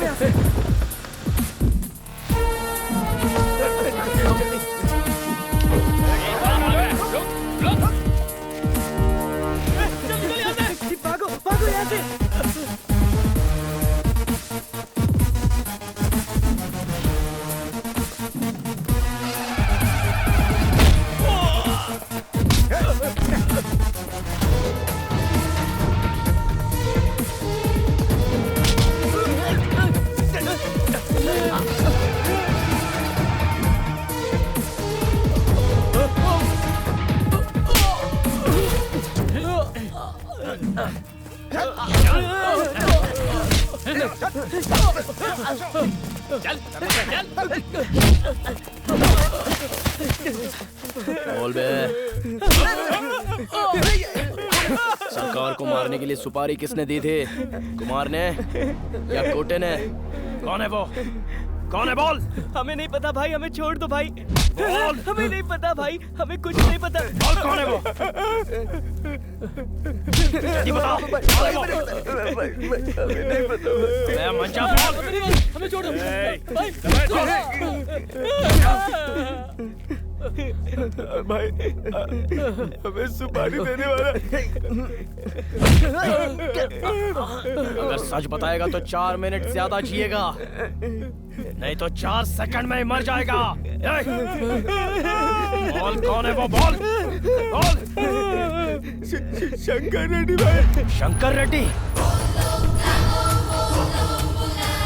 यहाँ से। भागो भागो यहाँ से। बोल बे। सरकार को मारने के लिए सुपारी किसने दी थी? कुमार ने या कोटे ने? कौन है वो? कौन है बोल? हमें नहीं पता भाई, हमें छोड़ दो भाई। बोल। हमें नहीं पता भाई, हमें कुछ नहीं पता। बोल कौन है वो? जल्दी बताओ। कौन है वो? नहीं पता। मैं मंचा बोल। हमें छोड़ दो भाई। हमें सुपारी देने वाला। अगर सच बताएगा तो 4 मिनट ज्यादा जिएगा, नहीं तो 4 सेकंड में ही मर जाएगा। बोल कौन है वो? बोल बोल। शंकर रेड्डी भाई। शंकर रेड्डी?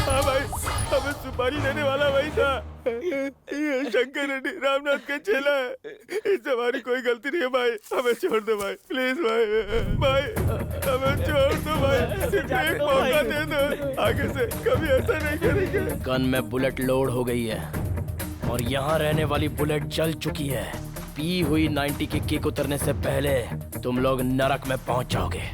हाँ भाई, हमें सुपारी देने वाला भाई था। ये शंकर रेड्डी रामनाथ का चेला है। इससे हमारी कोई गलती नहीं है भाई, हमें छोड़ दो भाई, प्लीज भाई। भाई हमें छोड़ दो भाई, सिर्फ एक मौका दे दो, आगे से कभी ऐसा नहीं करेंगे। गन में बुलेट लोड हो गई है और यहाँ रहने वाली बुलेट जल चुकी है। पी हुई 90 की किक उतरने से पहले तुम लोग नरक में पहुंच जाओगे।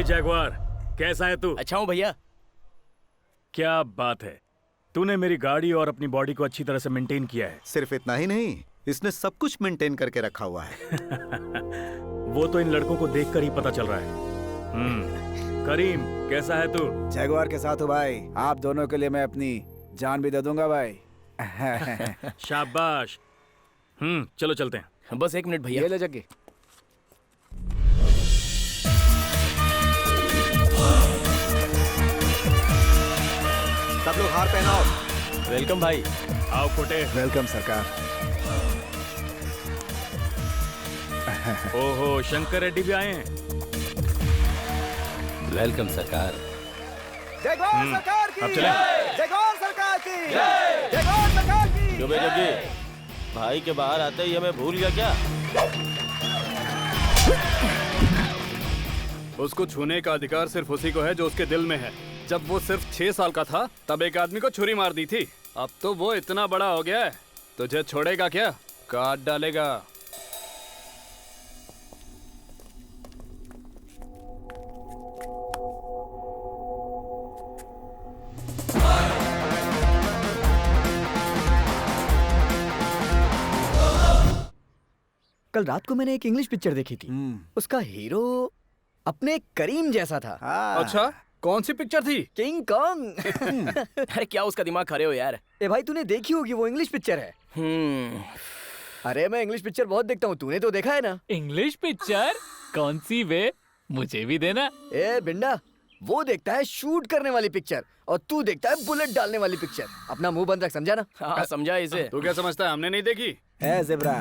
जगवार, कैसा है तू? अच्छा हूँ भैया। क्या बात है, तूने मेरी गाड़ी और अपनी बॉडी को अच्छी तरह से मेंटेन किया है। सिर्फ इतना ही नहीं, इसने सब कुछ मेंटेन करके रखा हुआ है। वो तो इन लड़कों को देखकर ही पता चल रहा है। करीम, कैसा है तू? जगवार के साथ हो भाई, आप दोनों के लिए मैं अपनी जान भी दे दूंगा भाई। शाबाश। चलो चलते हैं। बस 1 मिनट भैया। ये ले जग्गी। सब लोग हार पहनाओ। वेलकम भाई। आओ कोटे। वेलकम सरकार। ओहो, शंकर रेड्डी भी आए हैं। वेलकम सरकार। जगवार सरकार की अब चलें। जगवार सरकार की जगवार सरकार की। क्यों बे जग्गी, भाई के बाहर आते ही हमें भूल गया क्या? उसको छूने का अधिकार सिर्फ उसी को है जो उसके दिल में है। जब वो सिर्फ 6 साल का था तब एक आदमी को छुरी मार दी थी। अब तो वो इतना बड़ा हो गया है, तुझे छोड़ेगा क्या? काट डालेगा। कल रात को मैंने एक इंग्लिश पिक्चर देखी थी। उसका हीरो अपने करीम जैसा था। अच्छा, कौन सी पिक्चर थी? King Kong. अरे क्या उसका दिमाग खरे हो यार। ए भाई तूने देखी होगी, वो इंग्लिश पिक्चर है। अरे मैं इंग्लिश पिक्चर बहुत देखता हूँ, तूने तो देखा है ना। English picture? कौन सी वे? मुझे भी देना। ए बिंडा, वो देखता है शूट करने वाली पिक्चर और तू देखता है बुलेट डालने वाली पिक्चर। अपना मुंह बंद रख, समझा ना? हाँ समझा इसे। तू क्या समझता है हमने नहीं देखी? ए जिब्रा,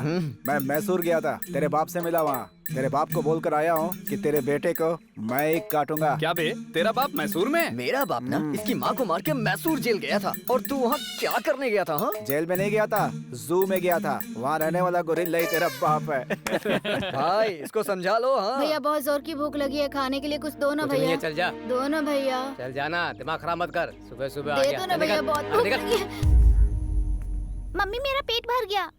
मैं मैसूर गया था, तेरे बाप से मिला वहाँ। तेरे बाप को बोलकर आया हूँ कि तेरे बेटे को मैं ही काटूंगा। क्या बे, तेरा बाप मैसूर में? मेरा बाप ना इसकी माँ को मार के मैसूर जेल गया था। और तू वहाँ क्या करने गया था? हाँ, जेल में नहीं गया था, जू में गया था। वहाँ रहने वाला गोरिल्ला ही तेरा बाप है। भाई इसको समझा लो। हाँ भैया बहुत जोर की भूख लगी है, खाने के लिए कुछ दो ना भैया। चल जा, दो ना भैया, चल जाना, दिमाग खराब मत कर। सुबह सुबह आ दे गया। दो ना भैया, बहुत भूख लगी है। मम्मी मेरा पेट भर गया।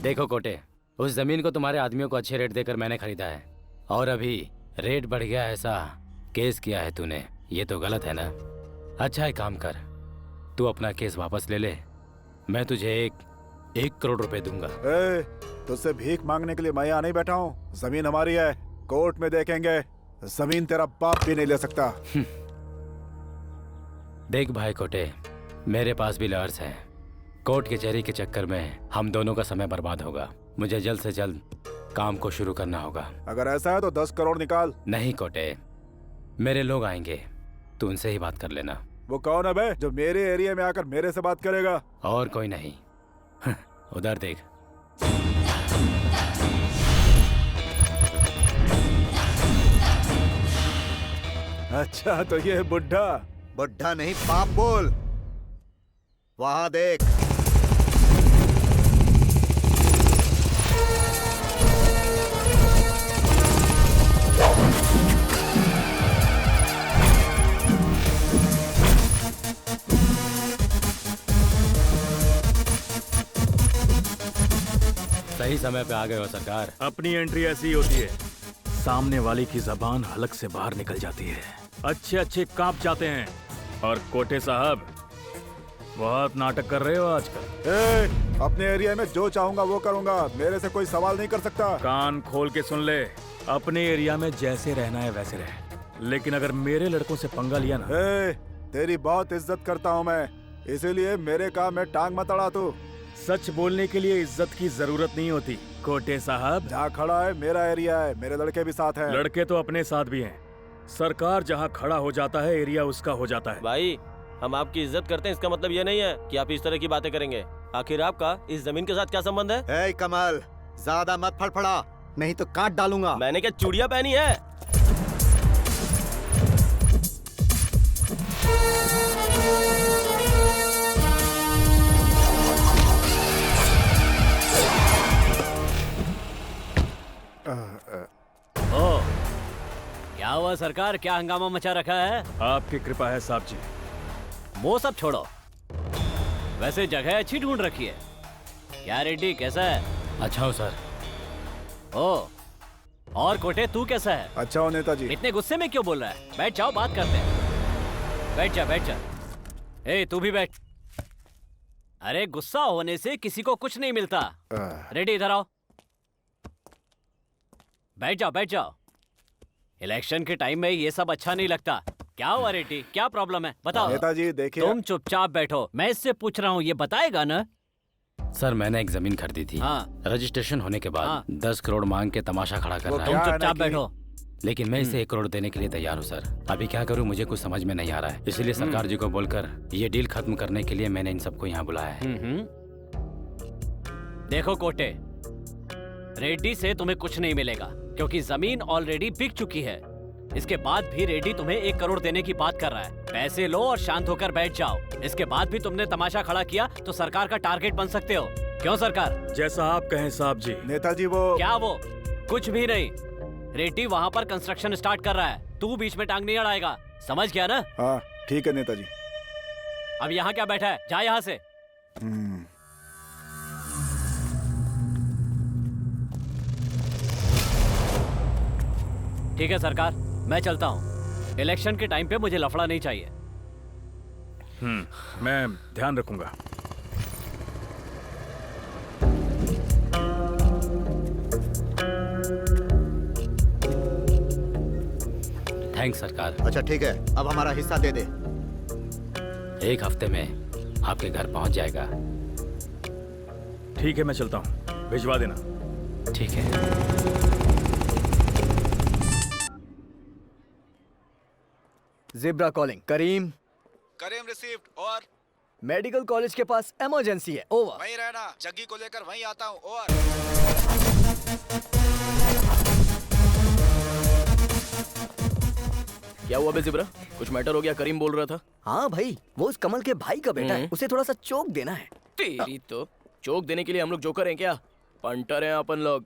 देखो कोटे, उस जमीन को तुम्हारे आदमियों को अच्छे रेट देकर मैंने खरीदा है और अभी रेट बढ़ गया, ऐसा केस किया है तूने। ये तो गलत है ना। अच्छा एक काम कर, तू अपना केस वापस ले ले, मैं तुझे 1 करोड़ रुपए दूंगा। तुझसे भीख मांगने के लिए मैं यहाँ नहीं बैठा हूँ। जमीन हमारी है, कोर्ट में देखेंगे। जमीन तेरा बाप भी नहीं ले सकता। देख भाई कोटे, मेरे पास भी लॉयर्स हैं। कोर्ट कचहरी के चक्कर में हम दोनों का समय बर्बाद होगा। मुझे जल्द से जल्द काम को शुरू करना होगा। अगर ऐसा है तो 10 करोड़ निकाल। नहीं कोटे, मेरे लोग आएंगे, तू उनसे ही बात कर लेना। वो कौन है बे जो मेरे एरिया में आकर मेरे से बात करेगा? और कोई नहीं। उधर देख। अच्छा तो ये बुढ़ा? बुढ़ा नहीं, बाप बोल। वहां देख। सही समय पे आ गए हो सरकार। अपनी एंट्री ऐसी ही होती है, सामने वाले की जबान हलक से बाहर निकल जाती है, अच्छे अच्छे कांप जाते हैं। और कोटे साहब, बहुत नाटक कर रहे हो आजकल। अपने एरिया में जो चाहूंगा वो करूंगा, मेरे से कोई सवाल नहीं कर सकता। कान खोल के सुन ले, अपने एरिया में जैसे रहना है वैसे रह, लेकिन अगर मेरे लड़कों से पंगा लिया ना। तेरी बहुत इज्जत करता हूँ मैं, इसीलिए मेरे काम में टांग मत अड़ा तू। सच बोलने के लिए इज्जत की जरूरत नहीं होती कोटे साहब। जहाँ खड़ा है मेरा एरिया है, मेरे लड़के भी साथ हैं। लड़के तो अपने साथ भी हैं। सरकार जहाँ खड़ा हो जाता है, एरिया उसका हो जाता है। भाई हम आपकी इज्जत करते हैं, इसका मतलब ये नहीं है कि आप इस तरह की बातें करेंगे। आखिर आपका इस जमीन के साथ क्या संबंध है? ए कमल, ज्यादा मत फड़फड़ा, नहीं तो काट डालूंगा। मैंने क्या चूड़ियां पहनी है? क्या हुआ सरकार, क्या हंगामा मचा रखा है? आपकी कृपा है साहब जी। वो सब छोड़ो, वैसे जगह अच्छी ढूंढ रखी है। क्या रेड्डी कैसा है? अच्छा हो सर। ओ, और कोटे तू कैसा है? अच्छा हो नेताजी। इतने गुस्से में क्यों बोल रहा है? बैठ जाओ, बात करते हैं। बैठ जा बैठ जा। ए तू भी बैठ। अरे गुस्सा होने से किसी को कुछ नहीं मिलता। रेड्डी इधर आओ, बैठ जाओ बैठ जाओ। इलेक्शन के टाइम में ये सब अच्छा नहीं लगता। क्या हुआ रेड्डी, क्या प्रॉब्लम है बताओ। नेताजी देखिए, तुम चुपचाप बैठो, मैं इससे पूछ रहा हूँ, ये बताएगा ना? सर मैंने एक जमीन खरीदी थी। हाँ। रजिस्ट्रेशन होने के बाद 10 करोड़ मांग के तमाशा खड़ा कर रहा तुम है। चुपचाप बैठो। लेकिन मैं इसे 1 करोड़ देने के लिए तैयार हूँ सर। अभी क्या करूँ मुझे कुछ समझ में नहीं आ रहा है, इसलिए सरकार जी को बोलकर ये डील खत्म करने के लिए मैंने इन सबको यहाँ बुलाया है। देखो कोटे, रेड्डी से तुम्हें कुछ नहीं मिलेगा क्योंकि जमीन ऑलरेडी बिक चुकी है। इसके बाद भी रेड्डी तुम्हें 1 करोड़ देने की बात कर रहा है। पैसे लो और शांत होकर बैठ जाओ। इसके बाद भी तुमने तमाशा खड़ा किया तो सरकार का टारगेट बन सकते हो। क्यों सरकार? जैसा आप कहें साहब जी। नेताजी वो क्या वो? कुछ भी नहीं। रेड्डी वहाँ पर कंस्ट्रक्शन स्टार्ट कर रहा है, तू बीच में टांग नहीं अड़ाएगा, समझ गया ना? हाँ ठीक है नेताजी। अब यहाँ क्या बैठा है, जा यहाँ से। ठीक है सरकार, मैं चलता हूँ। इलेक्शन के टाइम पे मुझे लफड़ा नहीं चाहिए। मैं ध्यान रखूंगा। थैंक्स सरकार। अच्छा ठीक है, अब हमारा हिस्सा दे दे। 1 हफ्ते में आपके घर पहुंच जाएगा। ठीक है मैं चलता हूँ, भिजवा देना। ठीक है। Zebra calling. Karim Karim received. और मेडिकल कॉलेज के पास इमरजेंसी है। ओवर। वहीं रहना, जग्गी को लेकर वहीं आता हूँ। और क्या हुआ बे जिब्रा? कुछ मैटर हो गया? करीम बोल रहा था। हाँ भाई, वो उस कमल के भाई का बेटा है, उसे थोड़ा सा चोक देना है। तेरी तो चोक देने के लिए हम लोग जोकर हैं क्या? पंटर हैं अपन लोग।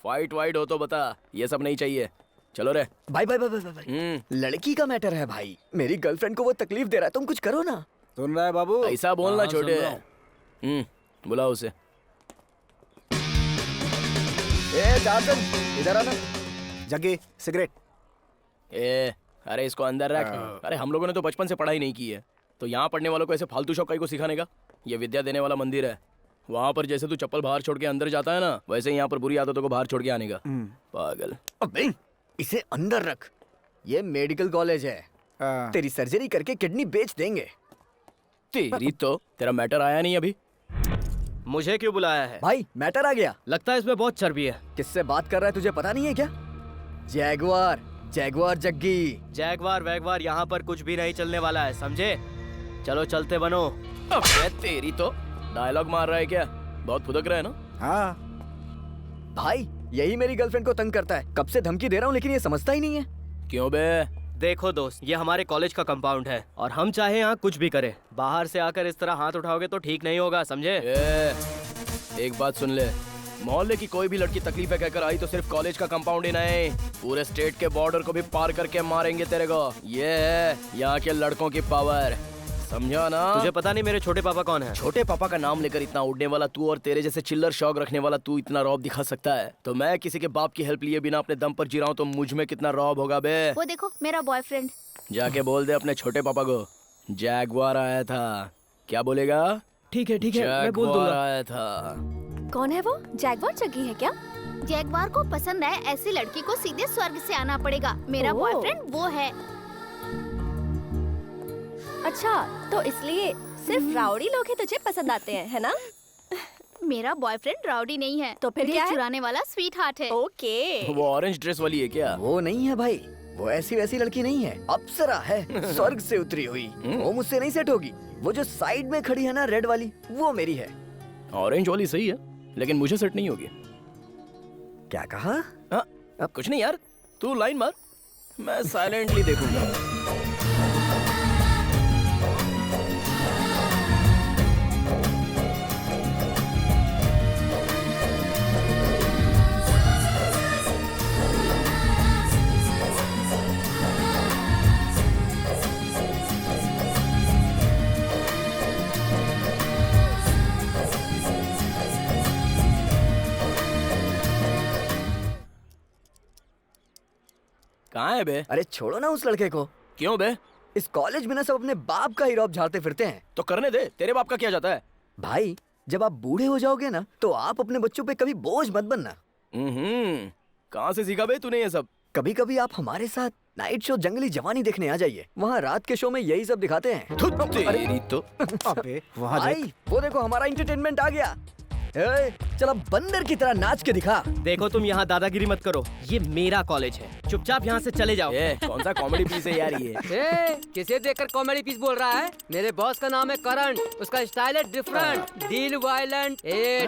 फाइट वाइट हो तो बता, ये सब नहीं चाहिए। चलो रे। भाई भाई भाई भाई, भाई। लड़की का मैटर है भाई, मेरी गर्लफ्रेंड को वो तकलीफ दे रहा है, तुम कुछ करो ना। सुन रहा है बाबू? ऐसा बोलना छोटे। बुलाओ उसे। ए जासन, इधर आना। जग्गी सिगरेट। अरे इसको अंदर रख। अरे हम लोगों ने तो बचपन से पढ़ाई नहीं की है, तो यहाँ पढ़ने वालों को ऐसे फालतू शौक को सिखाने का? ये विद्या देने वाला मंदिर है। वहाँ पर जैसे तू चप्पल बाहर छोड़ के अंदर जाता है ना, वैसे ही यहाँ पर बुरी आदतों को बाहर छोड़ के आने का। पागल। अबे इसे अंदर रख, ये मेडिकल कॉलेज है। तेरी सर्जरी करके किडनी बेच देंगे। तेरी तो तेरा मैटर आया नहीं अभी। मुझे क्यों बुलाया है? भाई मैटर आ गया। लगता है इसमें बहुत चर्बी है। किससे बात कर रहा है तुझे पता नहीं है क्या? Jaguar, Jaguar Jaggi. जैगवार वैगवार यहाँ पर कुछ भी नहीं चलने वाला है, समझे? चलो चलते बनो। अबे तेरी तो डायलॉग मार रहा है क्या? बहुत फुदक रहा है ना? हाँ भाई यही मेरी गर्लफ्रेंड को तंग करता है, कब से धमकी दे रहा हूँ लेकिन ये समझता ही नहीं है। क्यों बे? देखो दोस्त, ये हमारे कॉलेज का कंपाउंड है और हम चाहे यहाँ कुछ भी करें, बाहर से आकर इस तरह हाथ उठाओगे तो ठीक नहीं होगा, समझे? एक बात सुन ले, मोहल्ले की कोई भी लड़की तकलीफ है कहकर आई तो सिर्फ कॉलेज का कंपाउंड ही नहीं, पूरे स्टेट के बॉर्डर को भी पार करके मारेंगे तेरे को। ये है यहाँ के लड़कों की पावर, समझा ना? तुझे पता नहीं मेरे छोटे पापा कौन है? छोटे पापा का नाम लेकर इतना उड़ने वाला तू और तेरे जैसे चिल्लर शौक रखने वाला तू इतना रौब दिखा सकता है, तो मैं किसी के बाप की हेल्प लिए बिना अपने दम पर जी रहा हूँ तो मुझ में कितना रौब होगा बे? वो देखो मेरा बॉयफ्रेंड। जाके बोल दे अपने छोटे पापा को जैगवार आया था। क्या बोलेगा? ठीक है मैं बोल दूंगा। आया था। कौन है वो? जैगवार जग्गी है क्या? जैगवार को पसंद है ऐसी लड़की को सीधे स्वर्ग से आना पड़ेगा। मेरा बॉयफ्रेंड वो है। अच्छा, तो इसलिए सिर्फ राउडी लोग ही तुझे पसंद आते हैं, है ना? मेरा बॉयफ्रेंड राउडी नहीं है, तो फिर दिल क्या है? चुराने वाला स्वीट हार्ट है। ओके। वो ऑरेंज ड्रेस वाली है क्या? वो नहीं है भाई, वो ऐसी वैसी लड़की नहीं है, अप्सरा है, स्वर्ग से उतरी हुई। वो मुझसे नहीं सेट होगी। वो जो साइड में खड़ी है ना रेड वाली, वो मेरी है। ऑरेंज वाली सही है लेकिन मुझे सेट नहीं होगी। क्या कहा? अब कुछ नहीं यार, तू लाइन मार, मैं साइलेंटली देखूंगा। कहाँ है बे? अरे छोड़ो ना उस लड़के को। क्यों बे? इस कॉलेज में ना सब अपने बाप का ही रौब झाड़ते फिरते हैं। तो करने दे, तेरे बाप का क्या जाता है? भाई जब आप बूढ़े हो जाओगे ना तो आप अपने बच्चों पे कभी बोझ मत बनना। कहाँ से सीखा बे तूने ये सब? कभी कभी आप हमारे साथ नाइट शो जंगली जवानी देखने आ जाइए, वहाँ रात के शो में यही सब दिखाते हैं। तेरी तो अबे वहाँ भाई वो देखो हमारा एंटरटेनमेंट आ गया। चल अब बंदर की तरह नाच के दिखा। देखो तुम यहाँ दादागिरी मत करो, ये मेरा कॉलेज है, चुपचाप यहाँ से चले जाओ। कौन सा कॉमेडी पीस है यार ये? किसे देखकर कॉमेडी पीस बोल रहा है? मेरे बॉस का नाम है करण, उसका स्टाइल है डिफरेंट, डील वायलेंट।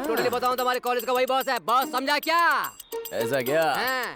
टोटली बताऊं तो हमारे कॉलेज का वही बॉस है। बॉस समझा क्या? ऐसा क्या? हाँ।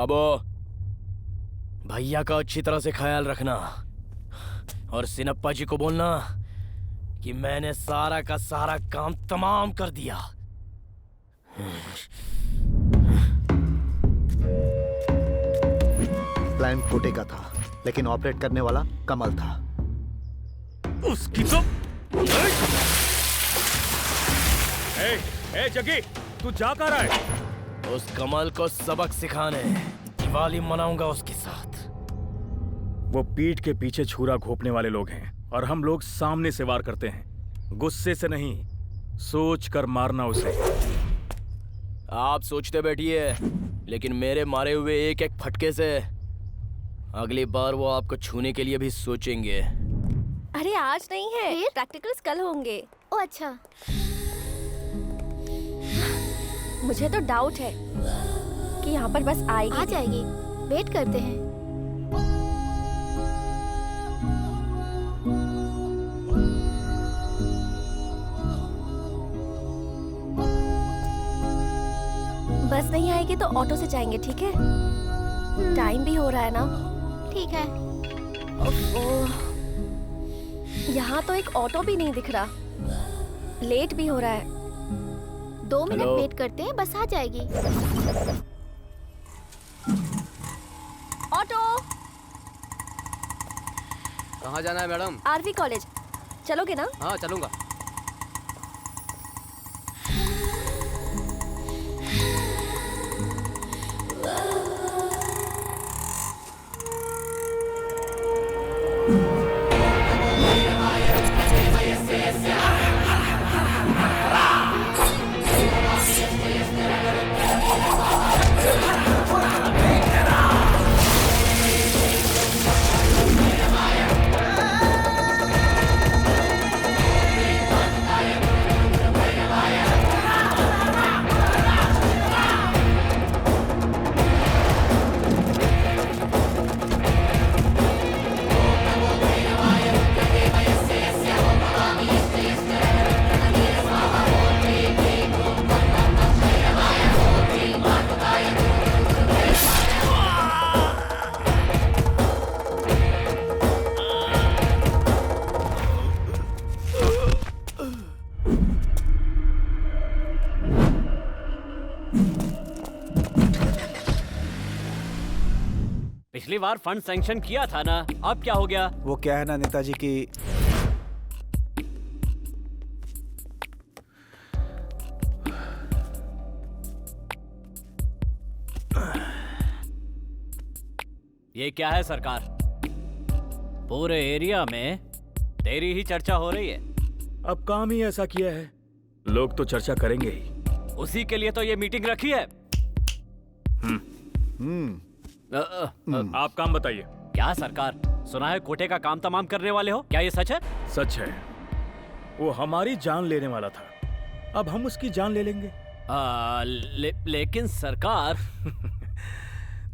बाबू, भैया का अच्छी तरह से ख्याल रखना और सिनप्पा जी को बोलना कि मैंने सारा का सारा काम तमाम कर दिया। प्लान कोटे का था, लेकिन ऑपरेट करने वाला कमल था। उसकी तो ए जगी, तू जा कर रहा है? उस कमल को सबक सिखाने दिवाली मनाऊंगा उसके साथ। वो पीठ के पीछे छुरा घोंपने वाले लोग हैं और हम लोग सामने से वार करते हैं। गुस्से से नहीं, सोच कर मारना उसे। आप सोचते बैठिए, लेकिन मेरे मारे हुए एक एक फटके से अगली बार वो आपको छूने के लिए भी सोचेंगे। अरे आज नहीं है, प्रैक्टिकल्स कल होंगे। ओ अच्छा। मुझे तो डाउट है कि यहाँ पर बस आएगी। आ जाएगी, वेट करते हैं। बस नहीं आएगी तो ऑटो से जाएंगे, ठीक है? टाइम भी हो रहा है ना। ठीक है। यहाँ तो एक ऑटो भी नहीं दिख रहा, लेट भी हो रहा है। 2 मिनट वेट करते हैं, बस आ जाएगी। ऑटो। कहाँ जाना है मैडम? RV college. चलोगे ना? हाँ चलूंगा। पिछली बार फंड सैंक्शन किया था ना, अब क्या हो गया? वो क्या है ना नेताजी की, ये क्या है सरकार? पूरे एरिया में तेरी ही चर्चा हो रही है। अब काम ही ऐसा किया है, लोग तो चर्चा करेंगे ही। उसी के लिए तो ये मीटिंग रखी है। आप काम बताइए। क्या सरकार, सुना है कोटे का काम तमाम करने वाले हो, क्या ये सच है? सच है, वो हमारी जान लेने वाला था, अब हम उसकी जान ले लेंगे। लेकिन सरकार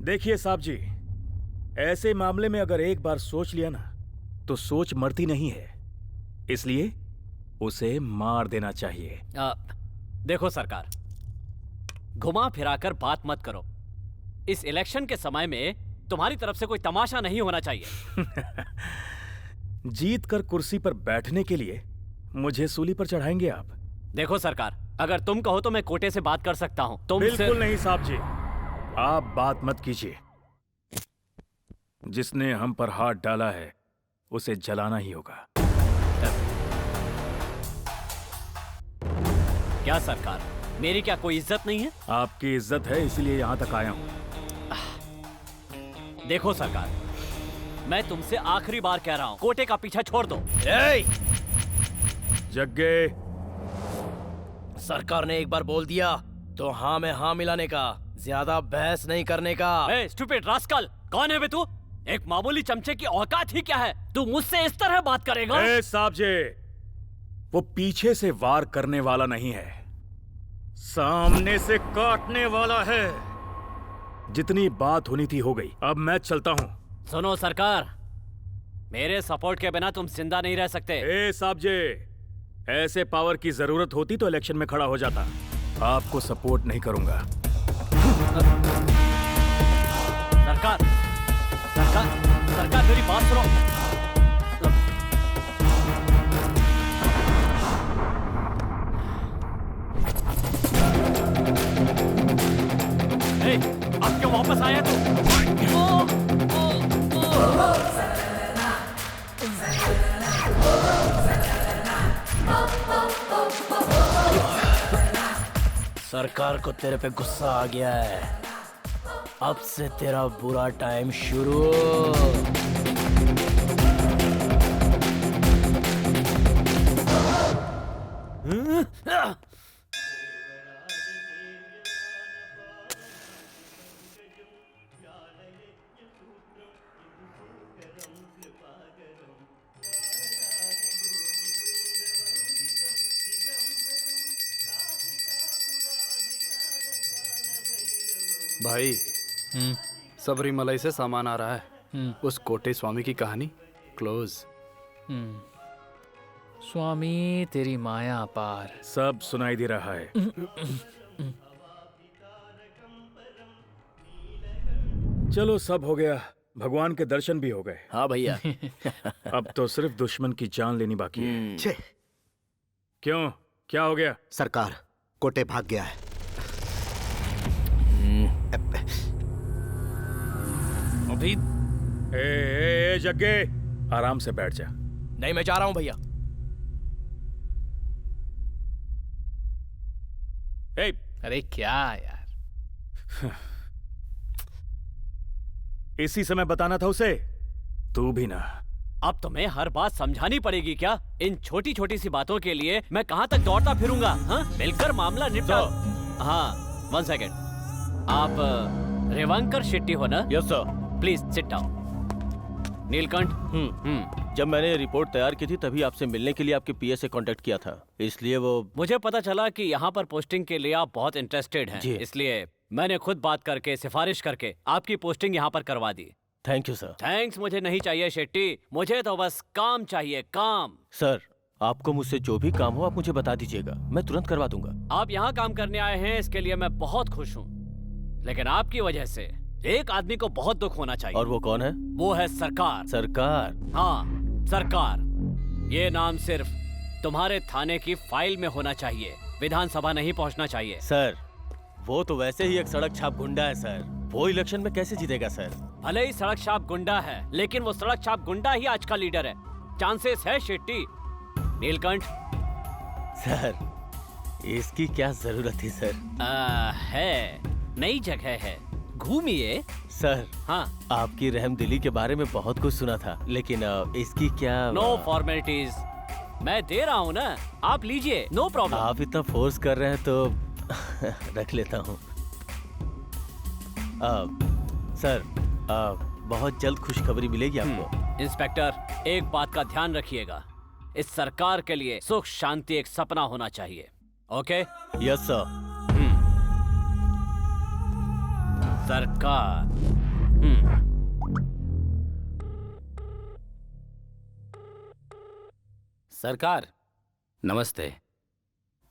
देखिए साहब जी, ऐसे मामले में अगर एक बार सोच लिया ना तो सोच मरती नहीं है, इसलिए उसे मार देना चाहिए। देखो सरकार, घुमा फिराकर बात मत करो। इस इलेक्शन के समय में तुम्हारी तरफ से कोई तमाशा नहीं होना चाहिए। जीत कर कुर्सी पर बैठने के लिए मुझे सूली पर चढ़ाएंगे आप? देखो सरकार, अगर तुम कहो तो मैं कोटे से बात कर सकता हूँ। बिल्कुल नहीं साहब जी, आप बात मत कीजिए। जिसने हम पर हाथ डाला है उसे जलाना ही होगा। क्या सरकार, मेरी क्या कोई इज्जत नहीं है? आपकी इज्जत है, इसलिए यहां तक आया हूं। देखो सरकार, मैं तुमसे आखिरी बार कह रहा हूं, कोटे का पीछा छोड़ दो। जग्गे, सरकार ने एक बार बोल दिया तो हाँ में हाँ मिलाने का, ज्यादा बहस नहीं करने का। स्टूपिड रास्कल, कौन है बे तू? एक मामूली चमचे की औकात ही क्या है? तू मुझसे इस तरह बात करेगा? साहब जी, वो पीछे से वार करने वाला नहीं है, सामने से काटने वाला है। जितनी बात होनी थी हो गई, अब मैं चलता हूं। सुनो सरकार, मेरे सपोर्ट के बिना तुम जिंदा नहीं रह सकते। साहब जी, ऐसे पावर की जरूरत होती तो इलेक्शन में खड़ा हो जाता। आपको सपोर्ट नहीं करूंगा। सरकार सरकार सरकार मेरी बात सुनो। ए, अब क्यों वापस आया तू? सरकार को तेरे पे गुस्सा आ गया है। अब से तेरा बुरा टाइम शुरू। भाई सबरीमलाई से सामान आ रहा है। उस कोटे स्वामी की कहानी क्लोज। स्वामी तेरी माया अपार। सब सुनाई दे रहा है। चलो सब हो गया, भगवान के दर्शन भी हो गए। हाँ भैया। अब तो सिर्फ दुश्मन की जान लेनी बाकी है। छे, क्यों, क्या हो गया? सरकार, कोटे भाग गया है। अभी ए जग्गे, आराम से बैठ जा। नहीं, मैं जा रहा हूं भैया। अरे क्या यार, इसी समय बताना था उसे। तू भी ना। अब तुम्हें हर बात समझानी पड़ेगी क्या? इन छोटी छोटी सी बातों के लिए मैं कहां तक दौड़ता फिरूंगा? हाँ, मिलकर मामला निपटा। हाँ, 1 सेकेंड। आप रेवांकर शेट्टी हो ना? Yes sir. Please sit down. Neelkanth. जब मैंने रिपोर्ट तैयार की थी तभी आपसे मिलने के लिए आपके पीए से कांटेक्ट किया था, इसलिए वो मुझे पता चला कि यहाँ पर पोस्टिंग के लिए आप बहुत इंटरेस्टेड हैं, इसलिए मैंने खुद बात करके सिफारिश करके आपकी पोस्टिंग यहाँ पर करवा दी। Thank you sir. थैंक्स मुझे नहीं चाहिए शेट्टी, मुझे तो बस काम चाहिए, काम। सर, आपको मुझसे जो भी काम हो आप मुझे बता दीजिएगा, मैं तुरंत करवा दूंगा। आप यहाँ काम करने आए हैं इसके लिए मैं बहुत खुश हूँ, लेकिन आपकी वजह से एक आदमी को बहुत दुख होना चाहिए। और वो कौन है? वो है सरकार। सरकार? हाँ, सरकार। ये नाम सिर्फ तुम्हारे थाने की फाइल में होना चाहिए, विधानसभा नहीं पहुंचना चाहिए। सर, वो तो वैसे ही एक सड़क छाप गुंडा है सर, वो इलेक्शन में कैसे जीतेगा सर? भले ही सड़क छाप गुंडा है, लेकिन वो सड़क छाप गुंडा ही आज का लीडर है। चांसेस है शेट्टी। नीलकंठ। सर, इसकी क्या जरूरत थी सर? है, नई जगह है, घूमिए। सर, हाँ, आपकी रहमदिली के बारे में बहुत कुछ सुना था, लेकिन इसकी क्या? नो फॉर्मेलिटीज, मैं दे रहा हूँ ना, आप लीजिए, नो प्रॉब्लम। आप इतना फोर्स कर रहे हैं तो रख लेता हूँ। सर, बहुत जल्द खुशखबरी मिलेगी आपको। इंस्पेक्टर, एक बात का ध्यान रखिएगा, इस सरकार के लिए सुख शांति एक सपना होना चाहिए। ओके? Yes sir. सरकार। सरकार, नमस्ते।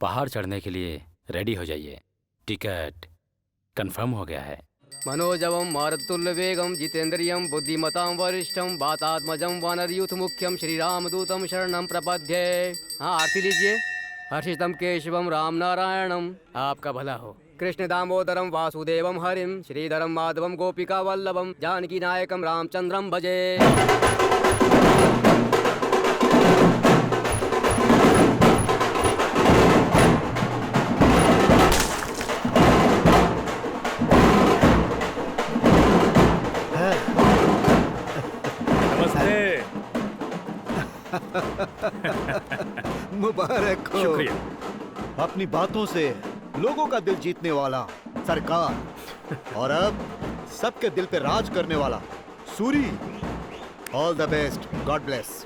पहाड़ चढ़ने के लिए रेडी हो जाइए, टिकट कंफर्म हो गया है। मनोजवम मारुतुल्य वेगम जितेंद्रियम बुद्धिमताम वरिष्ठम वातात्मजम वानरयूथ मुख्यम श्री रामदूतम शरणम प्रपद्ये। हाँ, आरती लीजिए। हर्षितम केशवम राम नारायणम, आपका भला हो। कृष्ण दामोदरम वासुदेवम हरिम श्रीधरम माधवम गोपिका वल्लभम जानकी नायकम रामचंद्रम भजे। नमस्ते। मुबारक हो। शुक्रिया। अपनी बातों से लोगों का दिल जीतने वाला सरकार, और अब सबके दिल पे राज करने वाला Suri. All the best, God bless.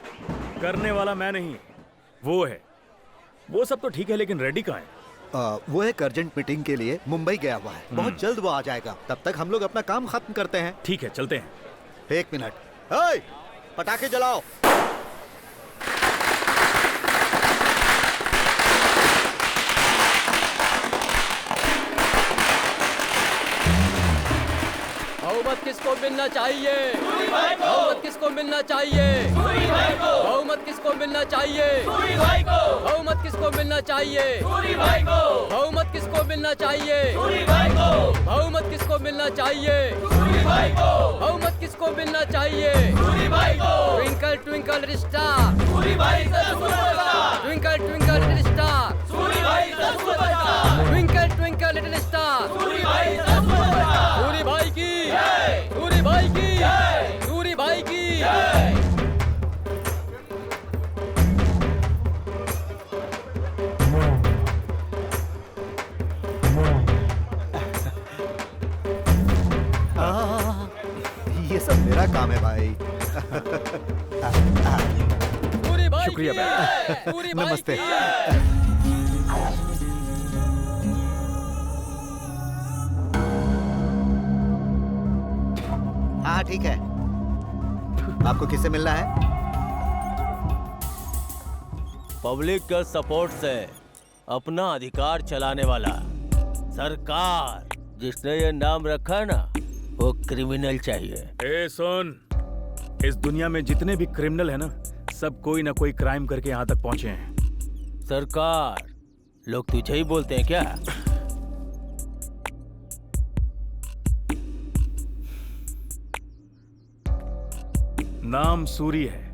करने वाला मैं नहीं, वो है। वो सब तो ठीक है, लेकिन रेडी कहाँ है? वो एक अर्जेंट मीटिंग के लिए मुंबई गया हुआ है, बहुत जल्द वो आ जाएगा। तब तक हम लोग अपना काम खत्म करते हैं। ठीक है, चलते हैं। 1 मिनट। हे, पटाखे जलाओ। किसको मिलना चाहिए? बहुमत किसको मिलना चाहिए? बहुमत किसको मिलना चाहिए? बहुमत किसको मिलना चाहिए? बहुमत किसको मिलना चाहिए? बहुमत किसको मिलना चाहिए? बहुमत किसको मिलना चाहिए? Twinkle twinkle little star, twinkle twinkle little star, twinkle twinkle little star. Suri भाई की, सूरी भाई की, सूरी भाई की। ये सब मेरा काम है भाई। शुक्रिया भाई। नमस्ते। हाँ ठीक है। आपको किससे मिलना है? पब्लिक का सपोर्ट से अपना अधिकार चलाने वाला सरकार, जिसने ये नाम रखा है ना, वो क्रिमिनल चाहिए। ए सुन, इस दुनिया में जितने भी क्रिमिनल है ना, सब कोई ना कोई क्राइम करके यहाँ तक पहुँचे हैं। सरकार, लोग तुझे ही बोलते हैं क्या? नाम सूरी है।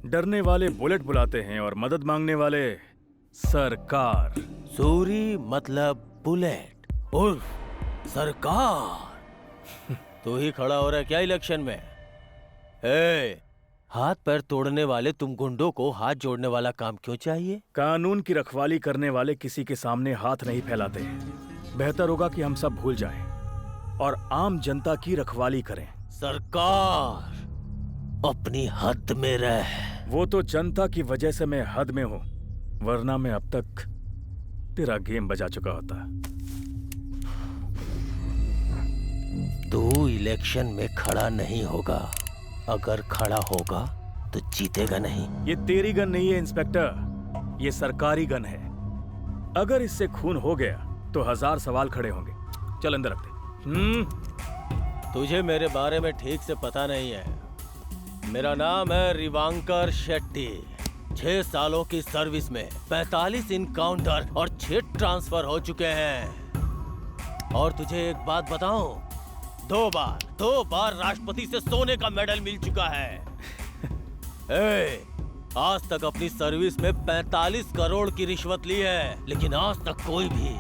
डरने वाले बुलेट बुलाते हैं और मदद मांगने वाले सरकार। सूरी मतलब बुलेट उर्फ सरकार। तू ही खड़ा हो रहा है क्या इलेक्शन में? हाथ पैर तोड़ने वाले तुम गुंडों को हाथ जोड़ने वाला काम क्यों चाहिए? कानून की रखवाली करने वाले किसी के सामने हाथ नहीं फैलाते। बेहतर होगा कि हम सब भूल जाएं और आम जनता की रखवाली करें। सरकार, अपनी हद में रह। वो तो जनता की वजह से मैं हद में हूँ, वरना मैं अब तक तेरा गेम बजा चुका होता। तू इलेक्शन में खड़ा नहीं होगा। अगर खड़ा होगा तो जीतेगा नहीं। ये तेरी गन नहीं है इंस्पेक्टर, ये सरकारी गन है। अगर इससे खून हो गया तो 1000 सवाल खड़े होंगे। चल अंदर रख दे। तुझे मेरे बारे में ठीक से पता नहीं है। मेरा नाम है रिवांकर शेट्टी। 6 सालों की सर्विस में 45 इनकाउंटर और 6 ट्रांसफर हो चुके हैं। और तुझे एक बात बताऊं, 2 बार राष्ट्रपति से सोने का मेडल मिल चुका है। आज तक अपनी सर्विस में 45 करोड़ की रिश्वत ली है, लेकिन आज तक कोई भी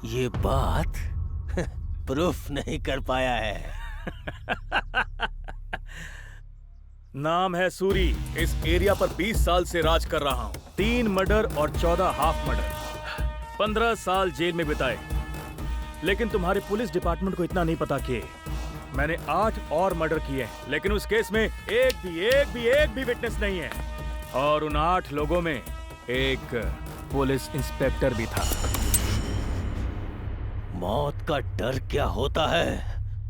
ये बात प्रूफ नहीं कर पाया है। नाम है सूरी। इस एरिया पर 20 साल से राज कर रहा हूँ। 3 मर्डर और 14 हाफ मर्डर, 15 साल जेल में बिताए। लेकिन तुम्हारे पुलिस डिपार्टमेंट को इतना नहीं पता कि मैंने 8 और मर्डर किए हैं, लेकिन उस केस में एक भी विटनेस नहीं है। और उन 8 लोगों में एक पुलिस इंस्पेक्टर भी था। मौत का डर क्या होता है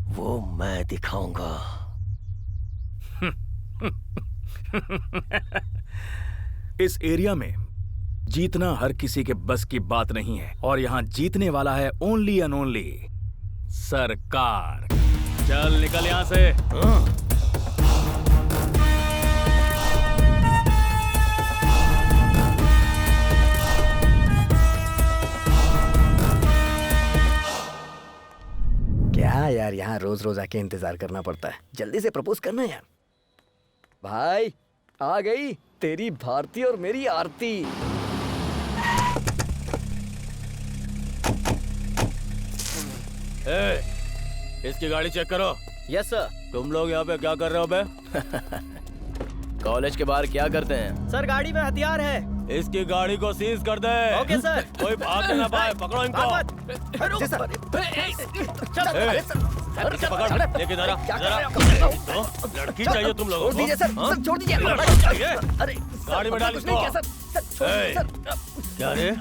वो मैं दिखाऊंगा। इस एरिया में जीतना हर किसी के बस की बात नहीं है, और यहाँ जीतने वाला है ओनली एंड ओनली सरकार। चल निकल यहाँ से। क्या यार, यहाँ रोज रोज आके इंतजार करना पड़ता है। जल्दी से प्रपोज करना यार। भाई आ गई तेरी भारती और मेरी आरती। इसकी गाड़ी चेक करो। Yes sir. तुम लोग यहाँ पे क्या कर रहे हो बे? कॉलेज के बाहर क्या करते हैं? सर गाड़ी में हथियार है। इसकी गाड़ी को सीज कर दे। Okay sir. कोई भाग ना पाए, पकड़ो इनको। पीछे पकड़, लेके जरा तो लड़की चाहिए तुम लोगों को? सर छोड़ दीजिए। अरे गाड़ी में डाल इसको। क्या रे,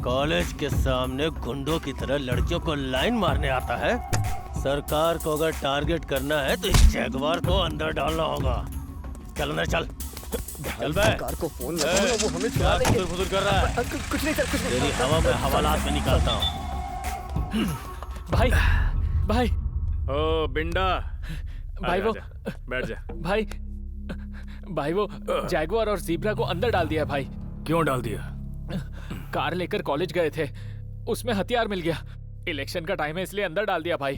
कॉलेज के सामने गुंडों की तरह लड़कियों को लाइन मारने आता है? सरकार को अगर टारगेट करना है तो इस जगवार को अंदर डालना होगा। चल अंदर चल। चल बे। सरकार को फोन लगाओ, वो हमें छुड़ा देंगे। फुदुर कर रहा है। कुछ नहीं सर, कुछ नहीं। तेरी हवा में हवालात में निकालता हूँ। भाई भाई ओ बिंडा, भाई वो बैठ जा। भाई वो जैगुआर और ज़ीब्रा को अंदर डाल दिया भाई। क्यों डाल दिया? कार लेकर कॉलेज गए थे, उसमें हथियार मिल गया। इलेक्शन का टाइम है इसलिए अंदर डाल दिया भाई।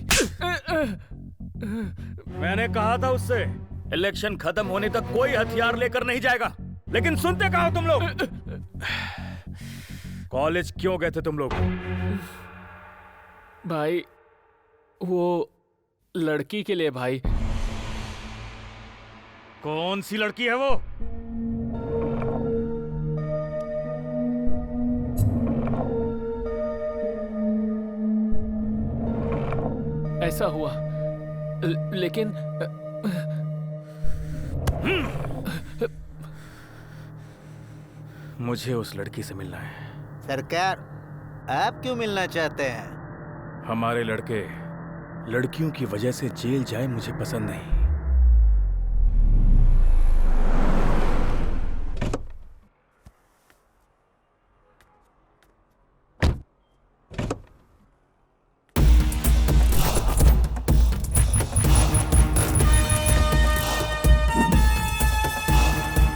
मैंने कहा था उससे इलेक्शन खत्म होने तक कोई हथियार लेकर नहीं जाएगा, लेकिन सुनते कहाँ हो तुम लोग? कॉलेज क्यों गए थे तुम लोग? भाई वो लड़की के लिए भाई। कौन सी लड़की है वो? ऐसा हुआ लेकिन मुझे उस लड़की से मिलना है। सरकार, आप क्यों मिलना चाहते हैं? हमारे लड़के लड़कियों की वजह से जेल जाए मुझे पसंद नहीं।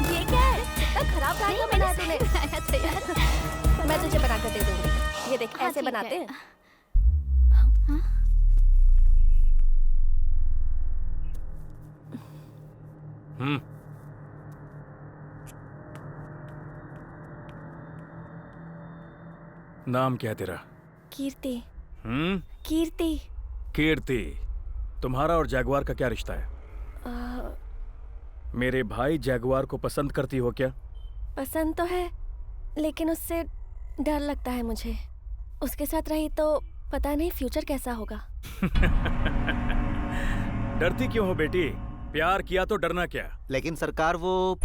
ये क्या है? इतना खराब गाड़ियाँ बनाया तूने। मैं तुझे बना कर दे दूंगी। ये देख, ऐसे बनाते हैं। नाम क्या है तेरा? कीर्ति। कीर्ति। कीर्ति, तुम्हारा और जैगुआर का क्या रिश्ता है? मेरे भाई जैगुआर को पसंद करती हो क्या? पसंद तो है, लेकिन उससे डर लगता है मुझे। उसके साथ रही तो पता नहीं फ्यूचर कैसा होगा। डरती क्यों हो बेटी? प्यार किया तो डरना क्या? लेकिन सरकार वो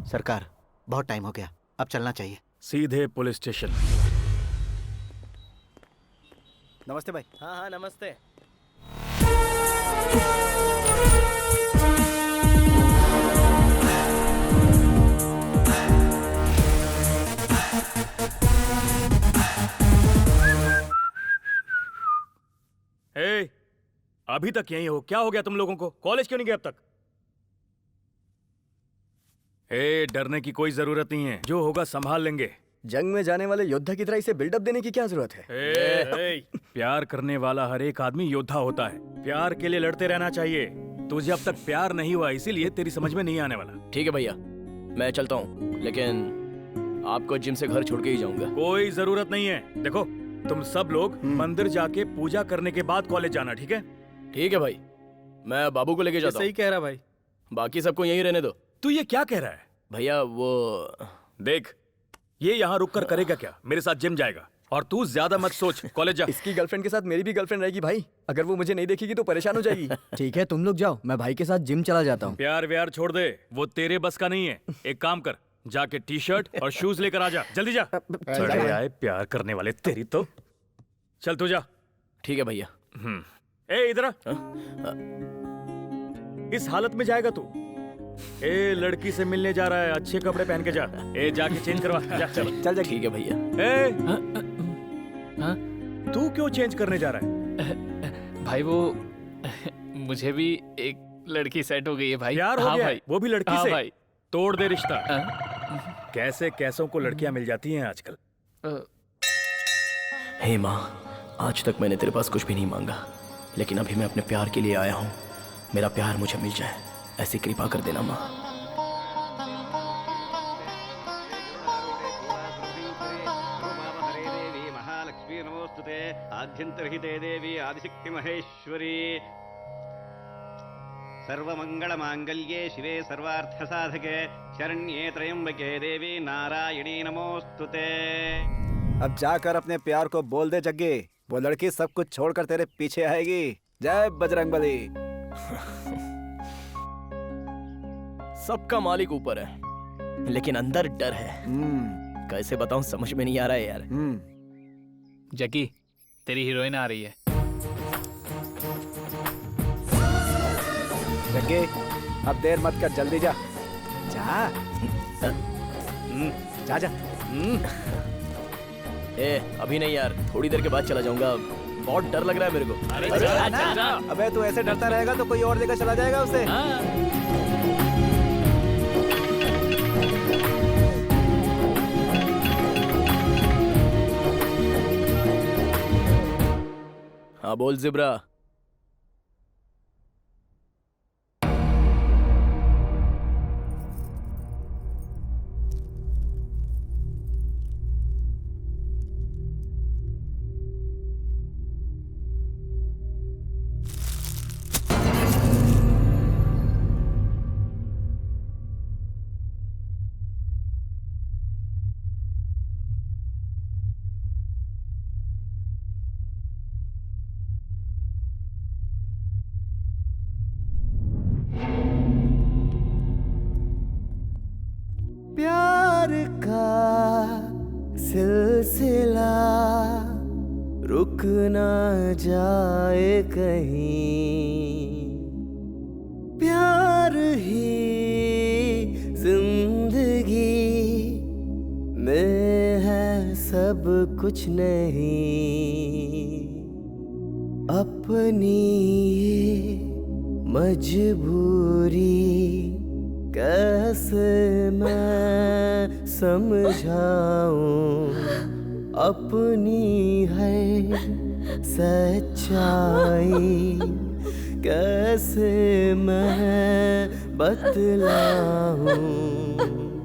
सरकार, बहुत टाइम हो गया, अब चलना चाहिए। सीधे पुलिस स्टेशन। नमस्ते भाई। हाँ हाँ नमस्ते। ए, अभी तक यहीं हो? क्या हो गया तुम लोगों को? कॉलेज क्यों नहीं गए अब तक? ए, डरने की कोई जरूरत नहीं है, जो होगा संभाल लेंगे। जंग में जाने वाले योद्धा की तरह इसे बिल्डअप देने की क्या जरूरत है? प्यार करने वाला हर एक आदमी योद्धा होता है। प्यार के लिए लड़ते रहना चाहिए। तुझे अब तक प्यार नहीं हुआ, इसीलिए तेरी समझ में नहीं आने वाला। ठीक है भैया, मैं चलता हूँ, लेकिन आपको जिम से घर छोड़ के ही जाऊंगा। कोई जरूरत नहीं है। देखो, तुम सब लोग मंदिर जाके पूजा करने के बाद कॉलेज जाना, ठीक है? ठीक है भाई, मैं बाबू को लेके जाता हूँ। सही कह रहा भाई। बाकी सबको यहीं रहने दो। तू ये क्या कह रहा है? भैया वो देख, ये यहाँ रुक कर करेगा क्या? मेरे साथ जिम जाएगा। और तू ज्यादा मत सोच, कॉलेज जा। इसकी गर्लफ्रेंड के साथ मेरी भी गर्लफ्रेंड रहेगी भाई। अगर वो मुझे नहीं देखेगी तो परेशान हो जाएगी। ठीक है, तुम लोग जाओ, मैं भाई के साथ जिम चला जाता हूँ। प्यार व्यार छोड़ दे, वो तेरे बस का नहीं है। एक काम कर, जाके टी शर्ट और शूज लेकर आ जा, जल्दी जा। चढ़े आए प्यार करने वाले, तेरी तो। चल तू जा। ठीक है भैया। ए इधर आ। इस हालत में जाएगा तू? ए, लड़की से मिलने जा रहा है, अच्छे कपड़े पहन के जा। ए, जाके चेंज करवा, जा। चल जा। ठीक है भैया। ए, तू क्यों चेंज करने जा रहा है? भाई वो मुझे भी एक लड़की सेट हो गई है भाई। प्यार हो गया भाई। वो भी लड़की हाँ से? भाई। तोड़ दे रिश्ता। कैसे कैसों को लड़कियां मिल जाती हैं आजकल। हे माँ, आज तक मैंने तेरे पास कुछ भी नहीं मांगा, लेकिन अभी मैं अपने प्यार के लिए आया हूँ। मेरा प्यार मुझे मिल जाए, ऐसी कृपा कर देना माँ। महालक्ष्मी नमोस्तुते। आद्यंतरहिते देवी आदिशक्ति महेश्वरी। सर्वमंगलमांगल्ये शिवे सर्वार्थसाधके शरण्ये त्र्यंबके देवी नारायणी नमोस्तुते। अब जाकर अपने प्यार को बोल दे जग्गी, वो लड़की सब कुछ छोड़कर तेरे पीछे आएगी। जय बजरंगबली। सबका मालिक ऊपर है, लेकिन अंदर डर है। कैसे बताऊं, समझ में नहीं आ रहा है यार। जग्गी, तेरी हीरोइन आ रही है। जग्गी, अब देर मत कर, जल्दी जा। जा। जा जा। अभी नहीं यार, थोड़ी देर के बाद चला जाऊंगा। बहुत डर लग रहा है मेरे को। अरे चल जा। अबे तू ऐसे डरता रहेगा तो कोई और देकर चला जाएगा उसे। हाँ बोल जिब्रा। प्यार का सिलसिला रुक ना जाए कहीं, प्यार ही जिंदगी में है सब कुछ नहीं। अपनी ये मजबूरी कैसे मैं समझाऊं, अपनी है सच्चाई कैसे मैं बतलाऊं।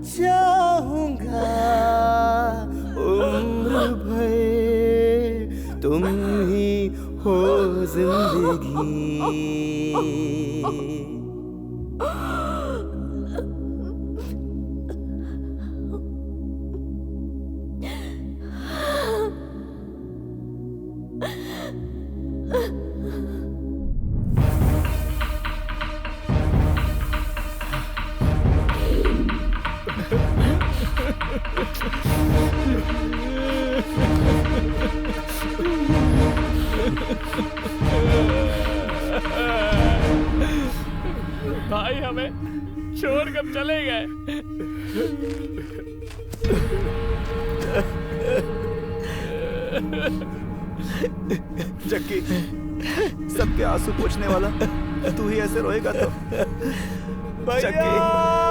चाहूंगा उम्र भर तुम ही हो जिंदगी। भाई हमें छोड़ कब चले गए? जक्की, सबके आंसू पोंछने वाला तू ही ऐसे रोएगा तो जक्की।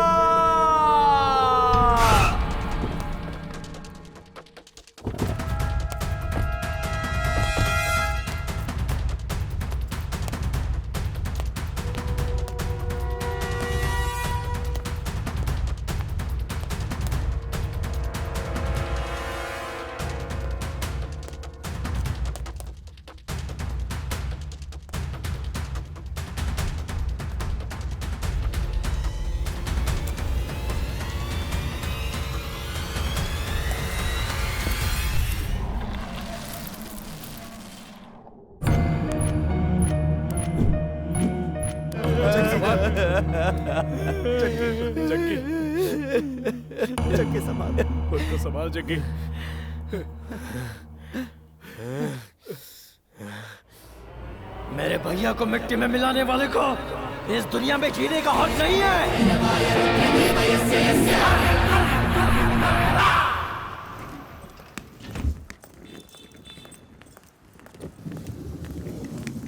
जग्गी संभाल, खुद को संभाल जग्गी। मेरे भैया को मिट्टी में मिलाने वाले को इस दुनिया में जीने का हक नहीं है।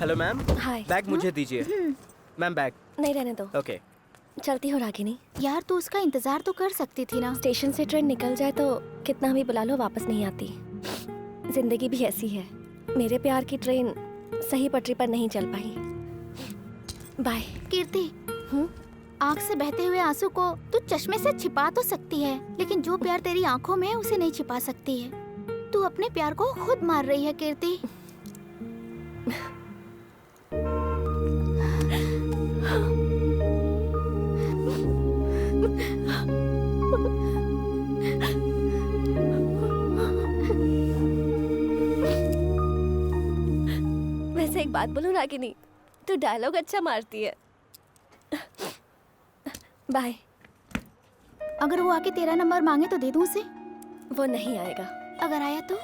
Hello ma'am. हाय। बैग मुझे दीजिए। Ma'am bag. नहीं, रहने दो। ओके। चलती हो रागिनी। यार तू उसका इंतजार तो कर सकती थी ना। स्टेशन से ट्रेन निकल जाए तो कितना भी बुला लो वापस नहीं आती। जिंदगी भी ऐसी है, मेरे प्यार की ट्रेन सही पटरी पर नहीं चल पाई। बाय। कीर्ति, आँख से बहते हुए आंसू को तू चश्मे से छिपा तो सकती है, लेकिन जो प्यार तेरी आंखों में है उसे नहीं छिपा सकती है। तू अपने प्यार को खुद मार रही है कीर्ति। वैसे एक बात बोलूं रागिनी, तू डायलॉग अच्छा मारती है। बाय। अगर वो आके तेरा नंबर मांगे तो दे दूं उसे? वो नहीं आएगा। अगर आया तो?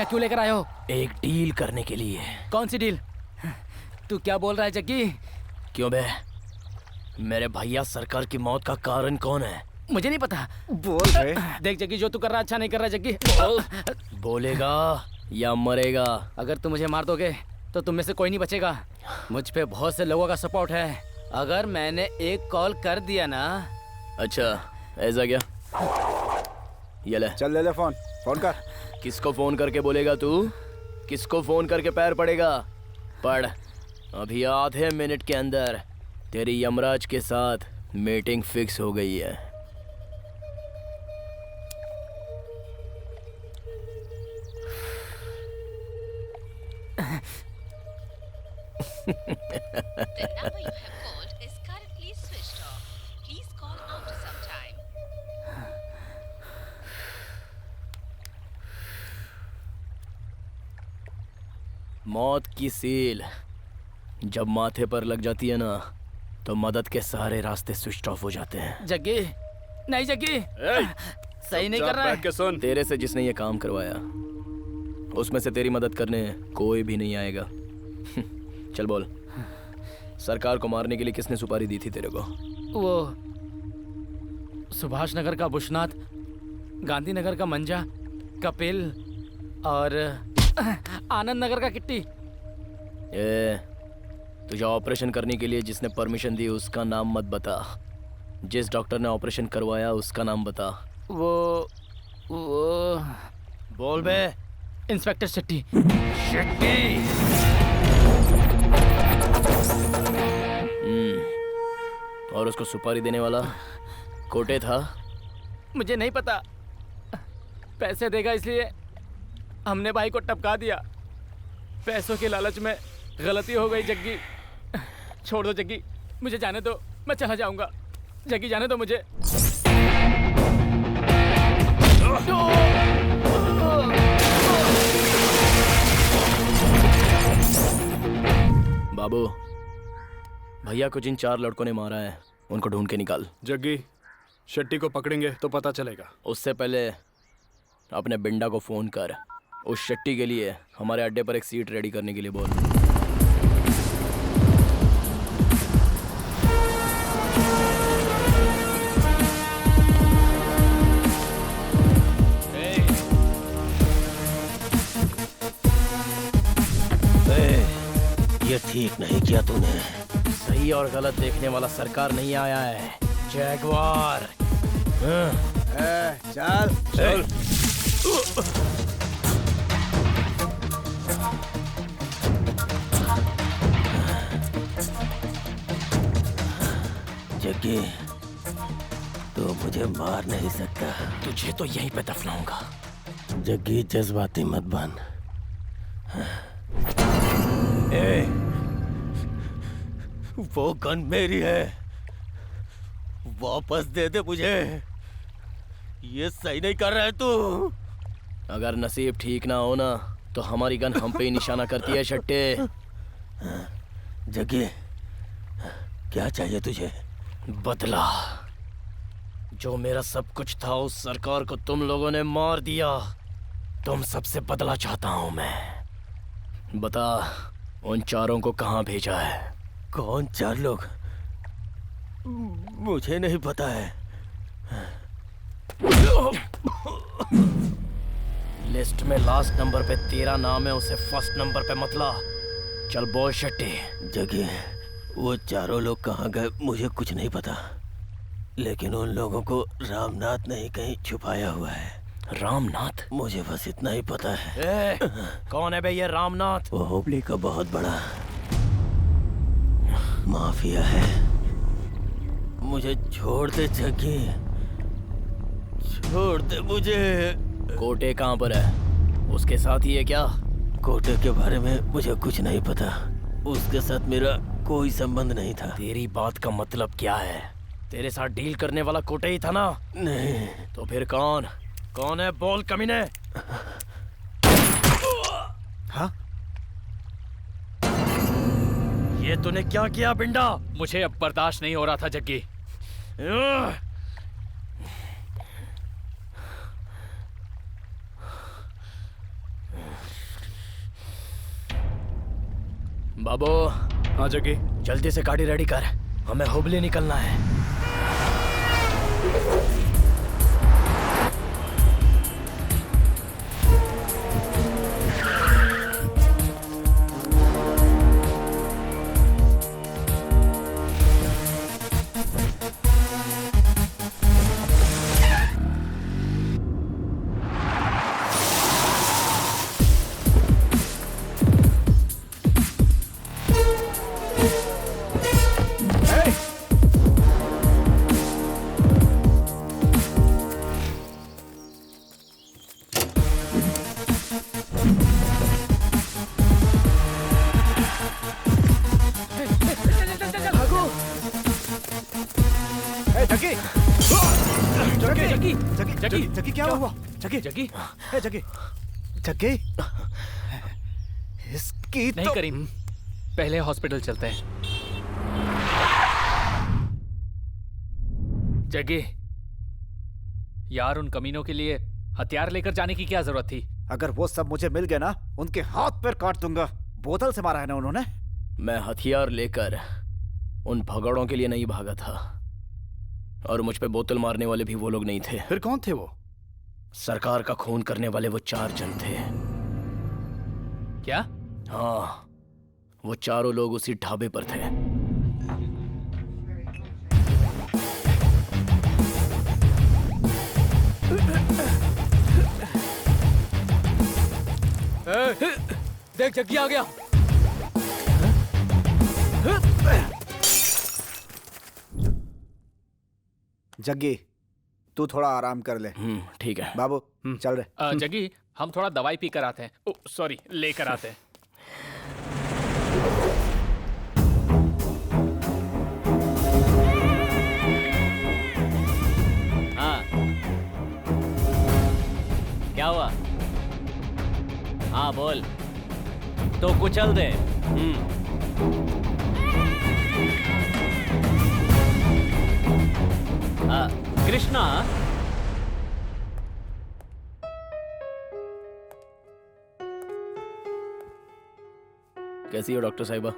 क्यों लेकर आए हो? एक डील करने के लिए। कौन सी डील? तू क्या बोल रहा है जग्गी? क्यों बे? मेरे भैया सरकार की मौत का कारण कौन है? मुझे नहीं पता। बोल रहे। देख जग्गी, जो तू कर रहा अच्छा नहीं कर रहा जग्गी। बोलेगा या मरेगा? अगर तुम मुझे मार दोगे तो तुम में से कोई नहीं बचेगा। मुझ पे बहुत से लोगों का सपोर्ट है। अगर मैंने एक कॉल कर दिया ना। अच्छा ऐसा क्या? ये ले। चल ले ले फोन कर। किसको फोन करके बोलेगा तू? किसको फोन करके पैर पड़ेगा? पढ़। अभी आधे मिनट के अंदर तेरी यमराज के साथ मीटिंग फिक्स हो गई है। मौत की सील जब माथे पर लग जाती है ना तो मदद के सारे रास्ते स्विच ऑफ हो जाते हैं। जग्गी, नहीं जग्गी, सही नहीं कर रहा है। सुन, तेरे से जिसने ये काम करवाया उसमें से तेरी मदद करने कोई भी नहीं आएगा। चल बोल, सरकार को मारने के लिए किसने सुपारी दी थी तेरे को? वो सुभाष नगर का बुशनाथ, गांधीनगर का मंजा, कपिल और आनंद नगर का किट्टी। तुझे ऑपरेशन करने के लिए जिसने परमिशन दी उसका नाम मत बता। जिस डॉक्टर ने ऑपरेशन करवाया उसका नाम बता। वो बोल बे। इंस्पेक्टर शेट्टी। और उसको सुपारी देने वाला कोटे था? मुझे नहीं पता। पैसे देगा इसलिए हमने भाई को टपका दिया। पैसों के लालच में गलती हो गई जग्गी। छोड़ दो जग्गी, मुझे जाने दो, मैं चला जाऊंगा। जग्गी जाने दो मुझे। बाबू, भैया को जिन 4 लड़कों ने मारा है उनको ढूंढ के निकाल। जग्गी, शेट्टी को पकड़ेंगे तो पता चलेगा। उससे पहले अपने बिंडा को फोन कर। उस शेट्टी के लिए हमारे अड्डे पर एक सीट रेडी करने के लिए बोल। ये ठीक नहीं किया तूने। सही और गलत देखने वाला सरकार नहीं आया है, जैगवार। चल चल। जग्गी, तो मुझे मार नहीं सकता। तुझे तो यहीं पे दफनाऊंगा। जग्गी, जज्बाती मत बन। वो गन मेरी है, वापस दे दे मुझे। ये सही नहीं कर रहा है तू। अगर नसीब ठीक ना हो ना तो हमारी गन हम पे ही निशाना करती है शट्टे। जग्गी, क्या चाहिए तुझे? बदला। जो मेरा सब कुछ था उस सरकार को तुम लोगों ने मार दिया। तुम सबसे बदला चाहता हूं मैं। बता, उन 4 को कहां भेजा है? कौन 4 लोग? मुझे नहीं पता है। लिस्ट में लास्ट नंबर पे तेरा नाम है, उसे फर्स्ट नंबर पे मतला। चल बोल शट्टी। जग्गी, वो 4 लोग कहाँ गए मुझे कुछ नहीं पता, लेकिन उन लोगों को रामनाथ ने कहीं छुपाया हुआ है। रामनाथ? मुझे बस इतना ही पता है। कौन है बे ये रामनाथ? वो हुबली का बहुत बड़ा माफिया है। मुझे छोड़ दे जग्गी, छोड़ दे मुझे। कोटे कहाँ पर है? उसके साथ ही है क्या? कोटे के बारे में मुझे कुछ नहीं पता। उसके साथ मेरा कोई संबंध नहीं था। तेरी बात का मतलब क्या है? तेरे साथ डील करने वाला कोटे ही था ना? नहीं। तो फिर कौन? कौन है? बोल कमीने। हाँ? ये तूने क्या किया बिंडा? मुझे अब बर्दाश्त नहीं हो रहा था जग्गी। बाबू। हाँ जगी। जल्दी से गाड़ी रेडी कर, हमें हुबली निकलना है। जगी क्या हुआ? जगी जगी जगी इसकी नहीं करीम, पहले हॉस्पिटल चलते हैं। जगी यार, उन कमीनों के लिए हथियार लेकर जाने की क्या जरूरत थी? अगर वो सब मुझे मिल गए ना, उनके हाथ पैर काट दूंगा। बोतल से मारा है ना उन्होंने। मैं हथियार लेकर उन भगौड़ों के लिए नहीं भागा था, और मुझ पे बोतल मारने वाले भी वो लोग नहीं थे। फिर कौन थे वो? सरकार का खून करने वाले वो 4 जन थे। क्या? हाँ, वो चारों लोग उसी ढाबे पर थे। देख जग्गी आ गया। जग्गी तू थोड़ा आराम कर ले। ठीक है बाबू, चल रहे। जगी, हम थोड़ा दवाई पी कर आते हैं। ओ सॉरी, लेकर आते हैं। हाँ, क्या हुआ? हाँ बोल। तो कुचल दे। कृष्णा, कैसी हो डॉक्टर साहिबा?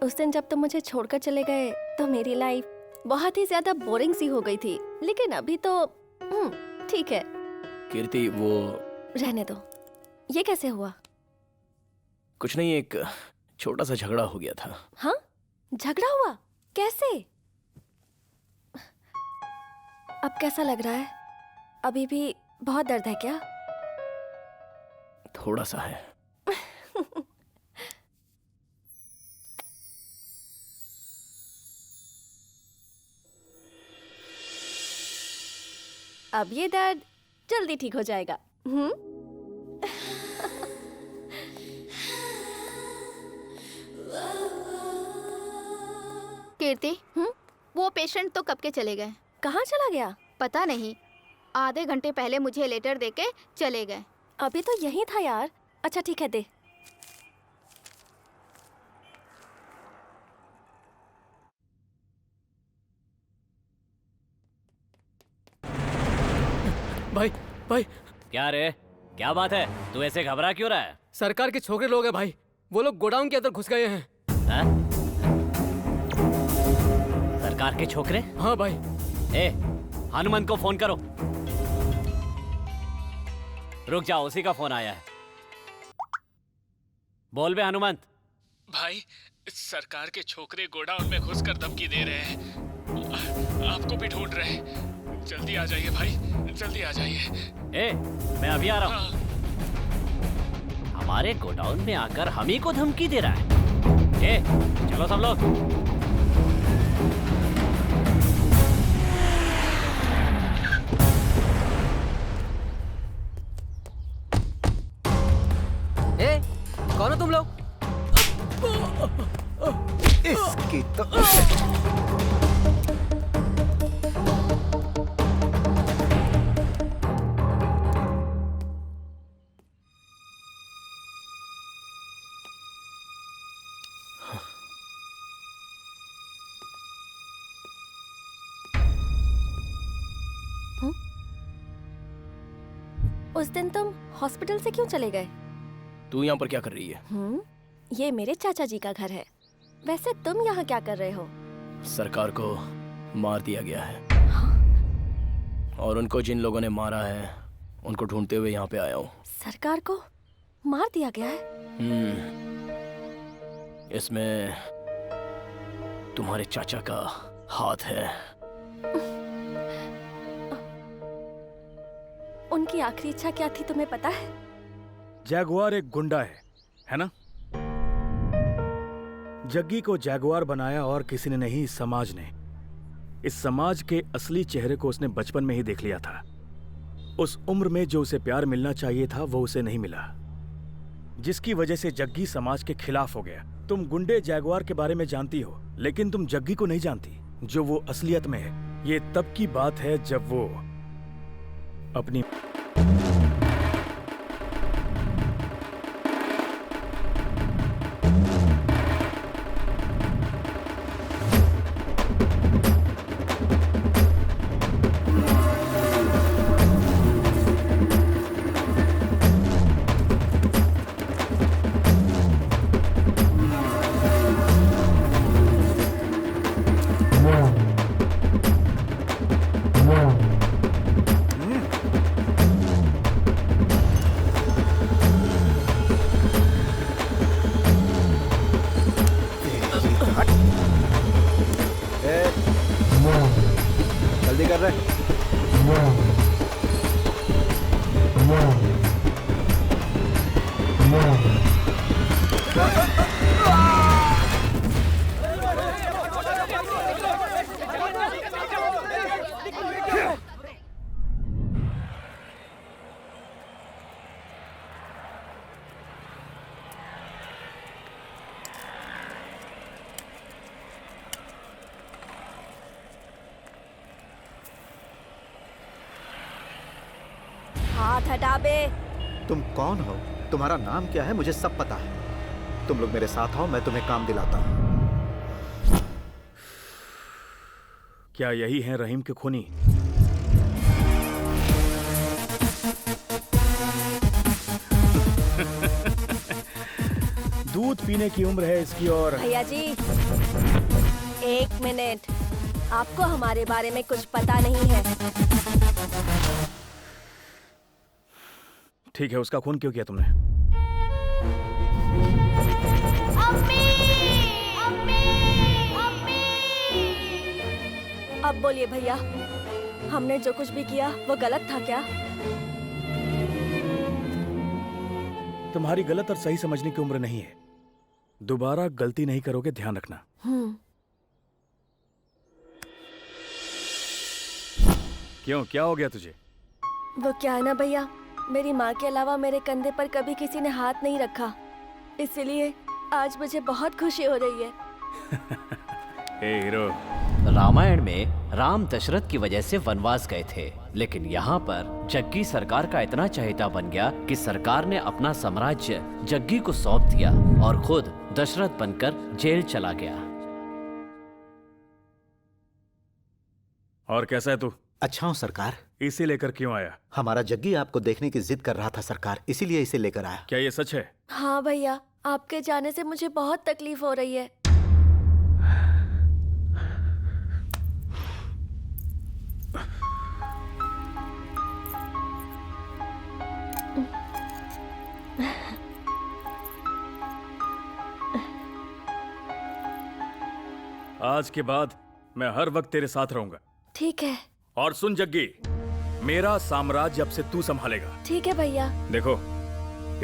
उस दिन जब तुम मुझे छोड़कर चले गए तो मेरी लाइफ बहुत ही ज्यादा बोरिंग सी हो गई थी, लेकिन अभी तो ठीक है। कीर्ति, वो रहने दो। ये कैसे हुआ? कुछ नहीं, एक छोटा सा झगड़ा हो गया था। हाँ, झगड़ा हुआ? कैसे? अब कैसा लग रहा है? अभी भी बहुत दर्द है क्या? थोड़ा सा है। अब ये दर्द जल्दी ठीक हो जाएगा। कीर्ति, वो पेशेंट तो कब के चले गए? कहाँ चला गया? पता नहीं, आधे घंटे पहले मुझे लेटर देके चले गए। अभी तो यही था यार। अच्छा ठीक है, दे। भाई भाई। क्या रे, क्या बात है? तू ऐसे घबरा क्यों रहा है? सरकार के छोकरे लोग हैं भाई, वो लोग गोडाउन के अंदर घुस गए हैं। सरकार के छोकरे? हाँ भाई। ए, हनुमंत को फोन करो। रुक जाओ, उसी का फोन आया है। बोल बे हनुमंत। भाई, सरकार के छोकरे गोडाउन में घुसकर धमकी दे रहे हैं। आपको भी ढूंढ रहे हैं। जल्दी आ जाइए भाई, जल्दी आ जाइए। ए, मैं अभी आ रहा हूँ। हमारे गोडाउन में आकर हम ही को धमकी दे रहा है। ए, चलो सब लोग। ए, कौन हो तुम लोग? इसकी तो उस दिन तुम हॉस्पिटल से क्यों चले गए? तू यहाँ पर क्या कर रही है? ये मेरे चाचा जी का घर है। वैसे तुम यहाँ क्या कर रहे हो? सरकार को मार दिया गया है और उनको जिन लोगों ने मारा है उनको ढूंढते हुए यहाँ पे आया हूँ। सरकार को मार दिया गया है? इसमें तुम्हारे चाचा का हाथ है। उनकी आखिरी इच्छा क्या थी तुम्हें पता है? जैगुआर एक गुंडा है ना? जग्गी को जैगुआर बनाया और किसी ने नहीं, इस समाज ने। इस समाज के असली चेहरे को उसने बचपन में ही देख लिया था। उस उम्र में जो उसे प्यार मिलना चाहिए था वो उसे नहीं मिला, जिसकी वजह से जग्गी समाज के खिलाफ हो गया। तुम गुंडे जैगुआर के बारे में जानती हो, लेकिन तुम जग्गी को नहीं जानती, जो वो असलियत में है। ये तब की बात है जब वो अपनी जल्दी कर रहे। हाथ हटा बे। तुम कौन हो? तुम्हारा नाम क्या है? मुझे सब पता है। तुम लोग मेरे साथ आओ, मैं तुम्हें काम दिलाता हूँ। क्या यही है रहीम के खूनी? दूध पीने की उम्र है इसकी। और भैया जी, एक मिनट। आपको हमारे बारे में कुछ पता नहीं है। ठीक है, उसका खून क्यों किया तुमने? अब बोलिए भैया, हमने जो कुछ भी किया वो गलत था क्या? तुम्हारी गलत और सही समझने की उम्र नहीं है। दोबारा गलती नहीं करोगे, ध्यान रखना। क्यों, क्या हो गया तुझे? वो क्या है ना भैया, मेरी माँ के अलावा मेरे कंधे पर कभी किसी ने हाथ नहीं रखा, इसलिए आज मुझे बहुत खुशी हो रही है। हे हीरो, रामायण में राम दशरथ की वजह से वनवास गए थे, लेकिन यहाँ पर जग्गी सरकार का इतना चहेता बन गया कि सरकार ने अपना साम्राज्य जग्गी को सौंप दिया और खुद दशरथ बनकर जेल चला गया। और कैसा है तू? अच्छा हूँ सरकार। इसे लेकर क्यों आया? हमारा जग्गी आपको देखने की जिद कर रहा था सरकार, इसीलिए इसे लेकर आया। क्या ये सच है? हाँ भैया, आपके जाने से मुझे बहुत तकलीफ हो रही है। आज के बाद मैं हर वक्त तेरे साथ रहूंगा। ठीक है। और सुन जग्गी, मेरा साम्राज्य अब से तू संभालेगा। ठीक है भैया। देखो,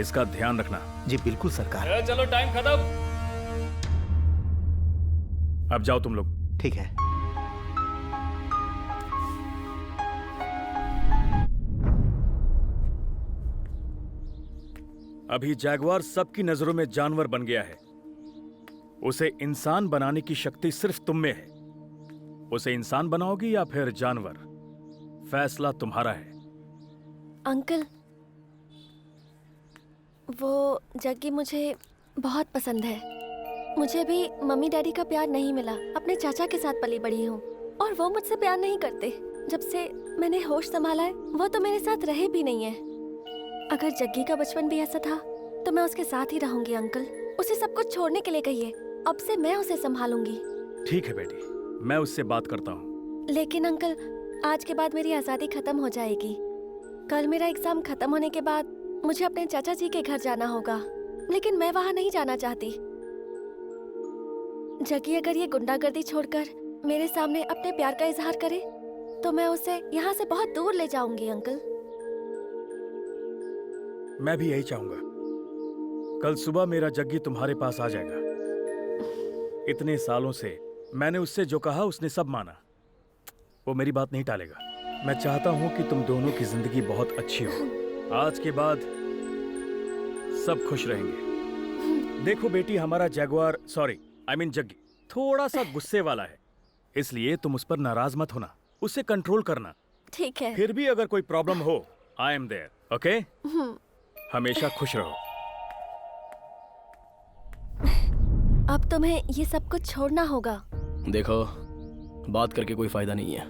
इसका ध्यान रखना। जी बिल्कुल सरकार। चलो टाइम खत्म। अब जाओ तुम लोग। ठीक है। अभी जैगुआर सबकी नजरों में जानवर बन गया है। उसे इंसान बनाने की शक्ति सिर्फ तुम में है। उसे इंसान बनाओगी या फिर जानवर, फैसला तुम्हारा है। अंकल, वो जग्गी मुझे बहुत पसंद है। मुझे भी मम्मी डैडी का प्यार नहीं मिला। अपने चाचा के साथ पली बड़ी हूँ और वो मुझसे प्यार नहीं करते। जब से मैंने होश संभाला है, वो तो मेरे साथ रहे भी नहीं है। अगर जग्गी का बचपन भी ऐसा था तो मैं उसके साथ ही रहूंगी अंकल। उसे सब कुछ छोड़ने के लिए कहिए। अब से मैं उसे संभालूंगी। ठीक है बेटी, मैं उससे बात करता हूँ। लेकिन अंकल, आज के बाद मेरी आज़ादी खत्म हो जाएगी। कल मेरा एग्जाम खत्म होने के बाद मुझे अपने चाचा जी के घर जाना होगा, लेकिन मैं वहाँ नहीं जाना चाहती। जगी अगर ये गुंडागर्दी छोड़कर मेरे सामने अपने प्यार का इजहार करे तो मैं उसे यहाँ से बहुत दूर ले जाऊंगी अंकल। मैं भी यही चाहूंगा। कल सुबह मेरा जग्गी तुम्हारे पास आ जाएगा। इतने सालों से मैंने उससे जो कहा उसने सब माना। वो मेरी बात नहीं टालेगा। मैं चाहता हूं कि तुम दोनों की जिंदगी बहुत अच्छी हो। आज के बाद सब खुश रहेंगे। देखो बेटी, हमारा जगुआर, जग्गी थोड़ा सा गुस्से वाला है, इसलिए तुम उस पर नाराज मत होना, उसे कंट्रोल करना। ठीक है। फिर भी अगर कोई प्रॉब्लम हो, आई एम देयर, ओके? हमेशा खुश रहो। अब तुम्हें ये सब कुछ छोड़ना होगा। देखो, बात करके कोई फायदा नहीं है।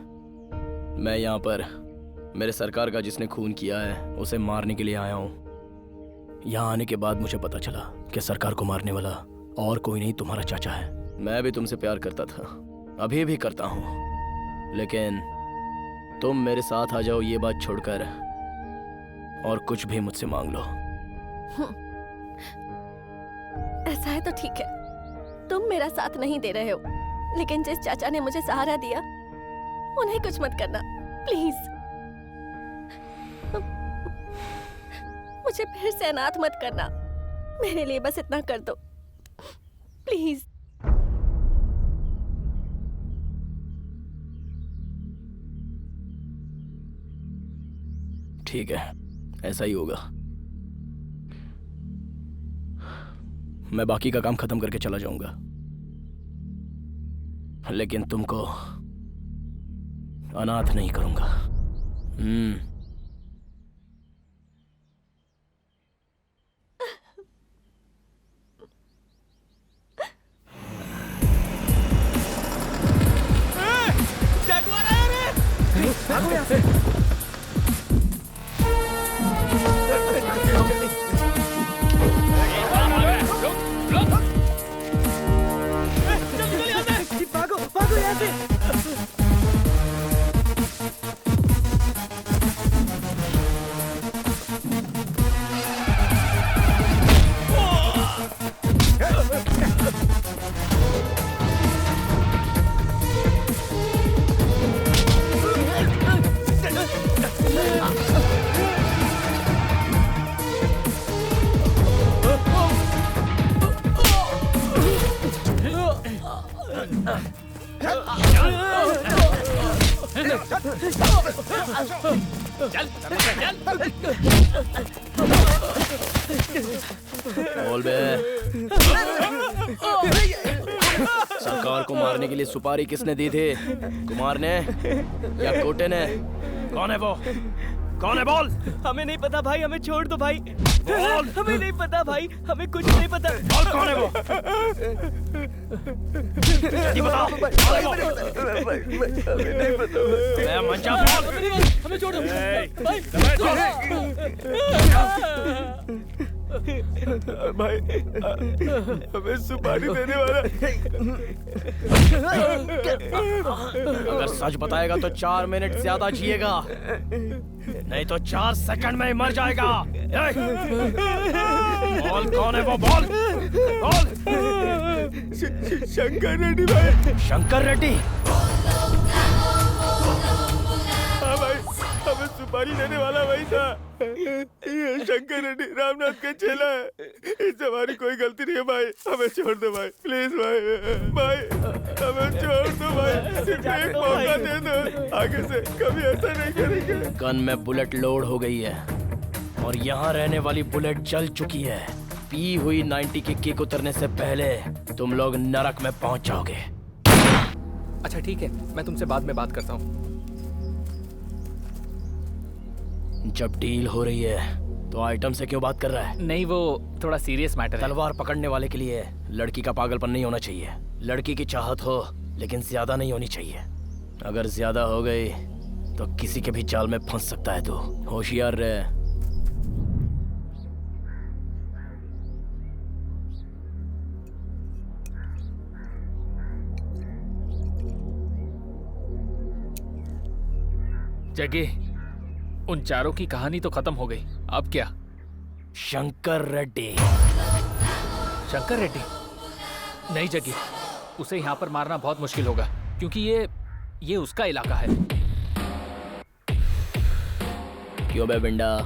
मैं यहाँ पर मेरे सरकार का जिसने खून किया है उसे मारने के लिए आया हूँ। यहाँ आने के बाद मुझे पता चला कि सरकार को मारने वाला और कोई नहीं, तुम्हारा चाचा है। मैं भी तुमसे प्यार करता था, अभी भी करता हूँ, लेकिन तुम मेरे साथ आ जाओ ये बात छोड़कर और कुछ भी मुझसे मांग लो। ऐसा है तो ठीक है, तुम मेरा साथ नहीं दे रहे हो, लेकिन जिस चाचा ने मुझे सहारा दिया उन्हें कुछ मत करना प्लीज। मुझे फिर से अनाथ मत करना, मेरे लिए बस इतना कर दो प्लीज। ठीक है, ऐसा ही होगा। मैं बाकी का काम खत्म करके चला जाऊंगा, लेकिन तुमको अनाथ नहीं करूंगा। जगुआर आया रे! भागो यहाँ से! भागो यहाँ से! बोल बे, सरकार को मारने के लिए सुपारी किसने दी थी? कुमार ने या कोटे ने? कौन है वो? कौन है बोल? हमें नहीं पता भाई, हमें छोड़ दो भाई। बोल। हमें नहीं पता भाई, हमें कुछ नहीं पता। बोल कौन है वो? जल्दी बताओ। हमें नहीं पता। मैं मंचा बोल। हमें छोड़ दो भाई। हमें सुपारी देने वाला। अगर सच बताएगा तो 4 मिनट ज्यादा जिएगा, नहीं तो 4 सेकंड में ही मर जाएगा। बोल कौन है वो? बोल बोल। शंकर रेड्डी भाई। शंकर रेड्डी? हाँ भाई, हमें सुपारी देने वाला वही था। ये शंकर रेड्डी रामनाथ का चेला है। इससे हमारी कोई गलती नहीं है भाई, हमें छोड़ दो भाई, प्लीज भाई। भाई हमें छोड़ दो भाई, सिर्फ एक मौका दे दो, आगे से कभी ऐसा नहीं करेंगे। गन में बुलेट लोड हो गई है और यहाँ रहने वाली बुलेट जल चुकी है। पी हुई 90 की किक उतरने से पहले तुम लोग नरक में पहुंच जाओगे। अच्छा ठीक है, मैं तुमसे बाद में बात करता हूँ। जब डील हो रही है तो आइटम से क्यों बात कर रहा है? नहीं, वो थोड़ा सीरियस मैटर है। तलवार पकड़ने वाले के लिए लड़की का पागलपन नहीं होना चाहिए। लड़की की चाहत हो लेकिन ज्यादा नहीं होनी चाहिए। अगर ज्यादा हो गई तो किसी के भी जाल में फंस सकता है। तू होशियार रहे। जगह उन चारों की कहानी तो खत्म हो गई, अब क्या? शंकर रेड्डी। शंकर रेड्डी? नहीं जगी, उसे यहाँ पर मारना बहुत मुश्किल होगा क्योंकि ये उसका इलाका है। क्यों बे बिंडा,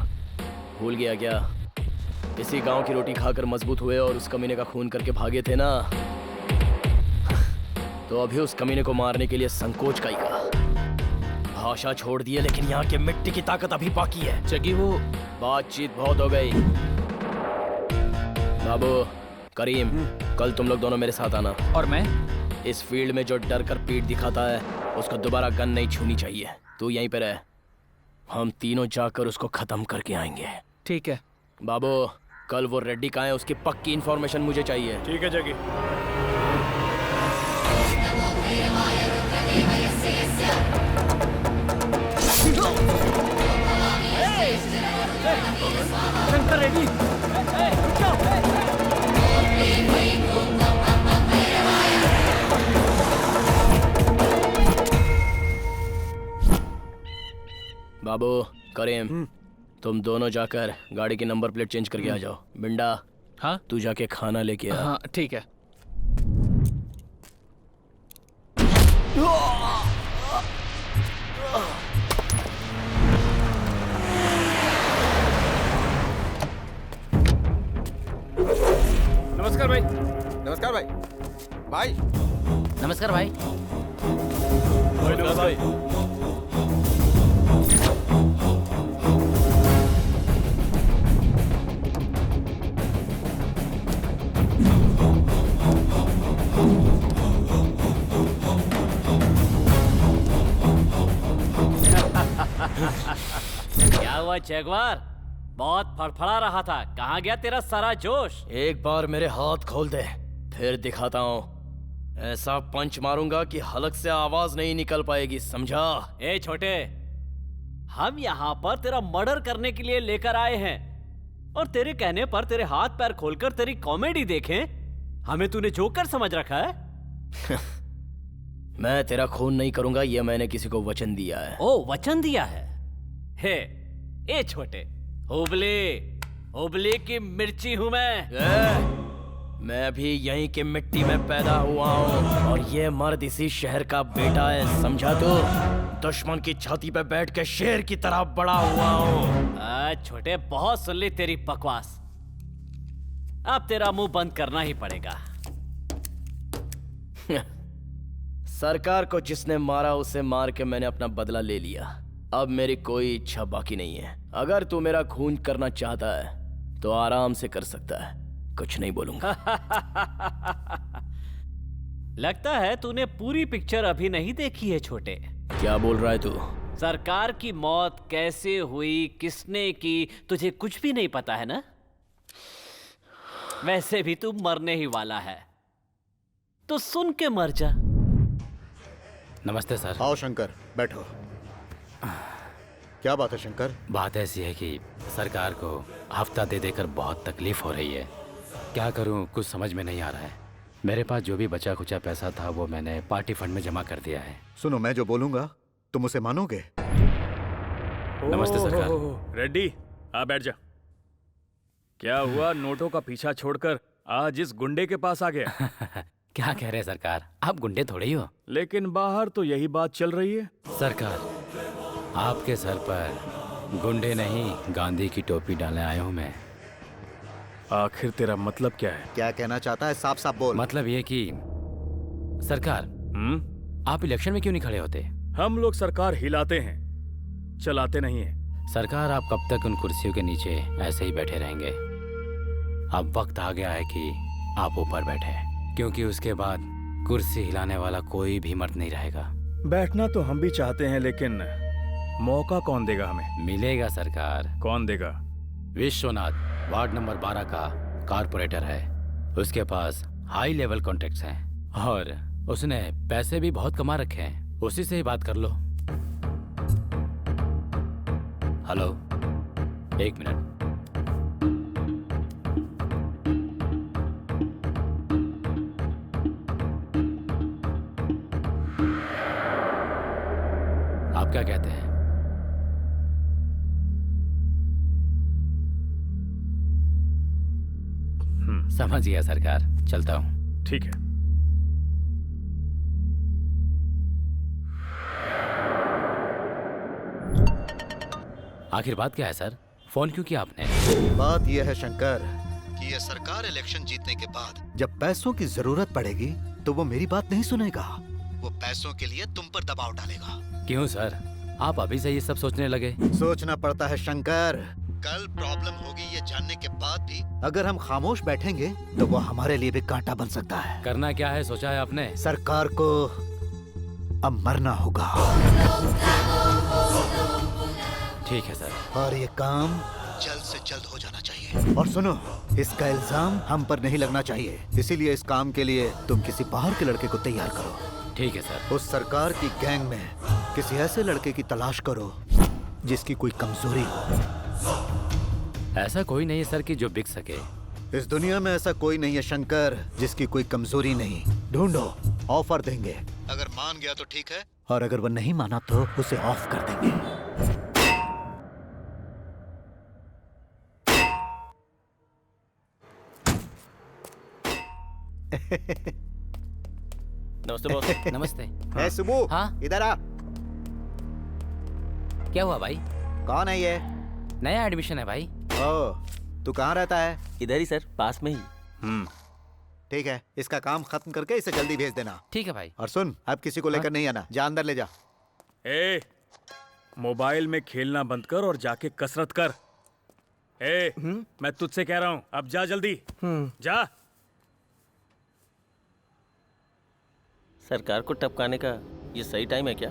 भूल गया क्या? इसी गांव की रोटी खाकर मजबूत हुए और उस कमीने का खून करके भागे थे ना, तो अभी उस कमीने को मारने के लिए संकोच का ही का। भाषा छोड़ दिए लेकिन यहाँ के मिट्टी की ताकत अभी बाकी है। जगी वो बातचीत बहुत हो गई। बाबू करीम, कल तुम लोग दोनों मेरे साथ आना। और मैं? इस फील्ड में जो डर कर पीठ दिखाता है उसको दोबारा गन नहीं छूनी चाहिए। तू यहीं पे रह, हम तीनों जाकर उसको खत्म करके आएंगे। ठीक है बाबू, कल वो रेड्डी कहाँ है उसकी पक्की इन्फॉर्मेशन मुझे चाहिए। ठीक है जगी। शंकर रेड्डी, रुक जाओ। बाबू करीम, तुम दोनों जाकर गाड़ी की नंबर प्लेट चेंज करके आ जाओ। बिंडा, हाँ तू जाके खाना लेके आ। हाँ ठीक है। नमस्कार भाई। नमस्कार भाई। भाई नमस्कार भाई। नमस्कार भाई। क्या हुआ जगवार? बहुत फड़फड़ा रहा था, कहाँ गया तेरा सारा जोश? एक बार मेरे हाथ खोल दे, फिर दिखाता हूँ। ऐसा पंच मारूंगा कि हलक से आवाज नहीं निकल पाएगी, समझा? ए छोटे, हम यहाँ पर तेरा मर्डर करने के लिए लेकर आए हैं और तेरे कहने पर तेरे हाथ पैर खोलकर तेरी कॉमेडी देखें। हमें तूने जोकर समझ रखा है? मैं तेरा खून नहीं करूंगा, ये मैंने किसी को वचन दिया है। ओ, वचन दिया है? हे, ए छोटे, हुबली की मिर्ची हूं मैं भी यहीं की मिट्टी में पैदा हुआ हूँ और ये मर्द इसी शहर का बेटा है, समझा तू? दुश्मन की छाती पे बैठ के शेर की तरह बड़ा हुआ हूँ। छोटे, बहुत सुन ली तेरी बकवास, अब तेरा मुंह बंद करना ही पड़ेगा। सरकार को जिसने मारा उसे मार के मैंने अपना बदला ले लिया। अब मेरी कोई इच्छा बाकी नहीं है। अगर तू मेरा खून करना चाहता है तो आराम से कर सकता है, कुछ नहीं बोलूंगा। लगता है तूने पूरी पिक्चर अभी नहीं देखी है छोटे। क्या बोल रहा है तू? सरकार की मौत कैसे हुई, किसने की, तुझे कुछ भी नहीं पता है ना? वैसे भी तू मरने ही वाला है, तो सुन के मर जा। नमस्ते सर। आओ शंकर, बैठो। क्या बात है शंकर? बात ऐसी है कि सरकार को हफ्ता दे देकर बहुत तकलीफ हो रही है। क्या करूं, कुछ समझ में नहीं आ रहा है। मेरे पास जो भी बचा खुचा पैसा था वो मैंने पार्टी फंड में जमा कर दिया है। सुनो, मैं जो बोलूंगा तुम उसे मानोगे? नमस्ते सरकार। रेड्डी, आ बैठ जा। क्या हुआ, नोटों का पीछा छोड़कर आज इस गुंडे के पास आ गया? क्या कह रहे हैं सरकार, आप गुंडे थोड़े ही हो। लेकिन बाहर तो यही बात चल रही है। सरकार, आपके सर पर गुंडे नहीं गांधी की टोपी डालने आया हूँ मैं। आखिर तेरा मतलब क्या है? क्या कहना चाहता है, साफ साफ बोल। मतलब ये कि सरकार, आप इलेक्शन में क्यों नहीं खड़े होते? हम लोग सरकार हिलाते हैं, चलाते नहीं है। सरकार, आप कब तक उन कुर्सियों के नीचे ऐसे ही बैठे रहेंगे? अब वक्त आ गया है कि आप ऊपर बैठे, क्योंकि उसके बाद कुर्सी हिलाने वाला कोई भी मर्द नहीं रहेगा। बैठना तो हम भी चाहते हैं, लेकिन मौका कौन देगा हमें? मिलेगा सरकार। कौन देगा? विश्वनाथ वार्ड नंबर 12 का कारपोरेटर है, उसके पास हाई लेवल कॉन्ट्रैक्ट्स हैं और उसने पैसे भी बहुत कमा रखे हैं, उसी से ही बात कर लो। हेलो, एक मिनट। आप क्या कहते हैं? समझ गया सरकार, चलता हूँ। ठीक है। आखिर बात क्या है सर? फोन क्यों किया आपने? बात यह है शंकर कि यह सरकार इलेक्शन जीतने के बाद जब पैसों की जरूरत पड़ेगी तो वो मेरी बात नहीं सुनेगा। वो पैसों के लिए तुम पर दबाव डालेगा। क्यों सर, आप अभी से ये सब सोचने लगे? सोचना पड़ता है शंकर। कल प्रॉब्लम होगी ये जानने के बाद भी अगर हम खामोश बैठेंगे तो वो हमारे लिए भी कांटा बन सकता है। करना क्या है सोचा है आपने? सरकार को अब मरना होगा। ठीक है सर। और ये काम जल्द से जल्द हो जाना चाहिए। और सुनो, इसका इल्जाम हम पर नहीं लगना चाहिए, इसीलिए इस काम के लिए तुम किसी बाहर के लड़के को तैयार करो। ठीक है सर। उस सरकार की गैंग में किसी ऐसे लड़के की तलाश करो जिसकी कोई कमजोरी हो। ऐसा कोई नहीं है सर कि जो बिक सके। इस दुनिया में ऐसा कोई नहीं है शंकर जिसकी कोई कमजोरी नहीं। ढूंढो, ऑफर देंगे। अगर मान गया तो ठीक है, और अगर वो नहीं माना तो उसे ऑफ कर देंगे। नमस्ते बॉस। नमस्ते। ए सुबू, हाँ? इधर आ। क्या हुआ भाई? कौन है ये? नया एडमिशन है भाई। ओ, तू कहाँ रहता है? इधर ही सर, पास में ही। ठीक है, इसका काम खत्म करके इसे जल्दी भेज देना। ठीक है भाई। और सुन, अब किसी को लेकर नहीं आना, जा अंदर ले जा। ए, मोबाइल में खेलना बंद कर और जाके कसरत कर। ए, मैं तुझसे कह रहा हूँ, अब जा जल्दी। जा। सरकार को टपकाने का ये सही टाइम है क्या?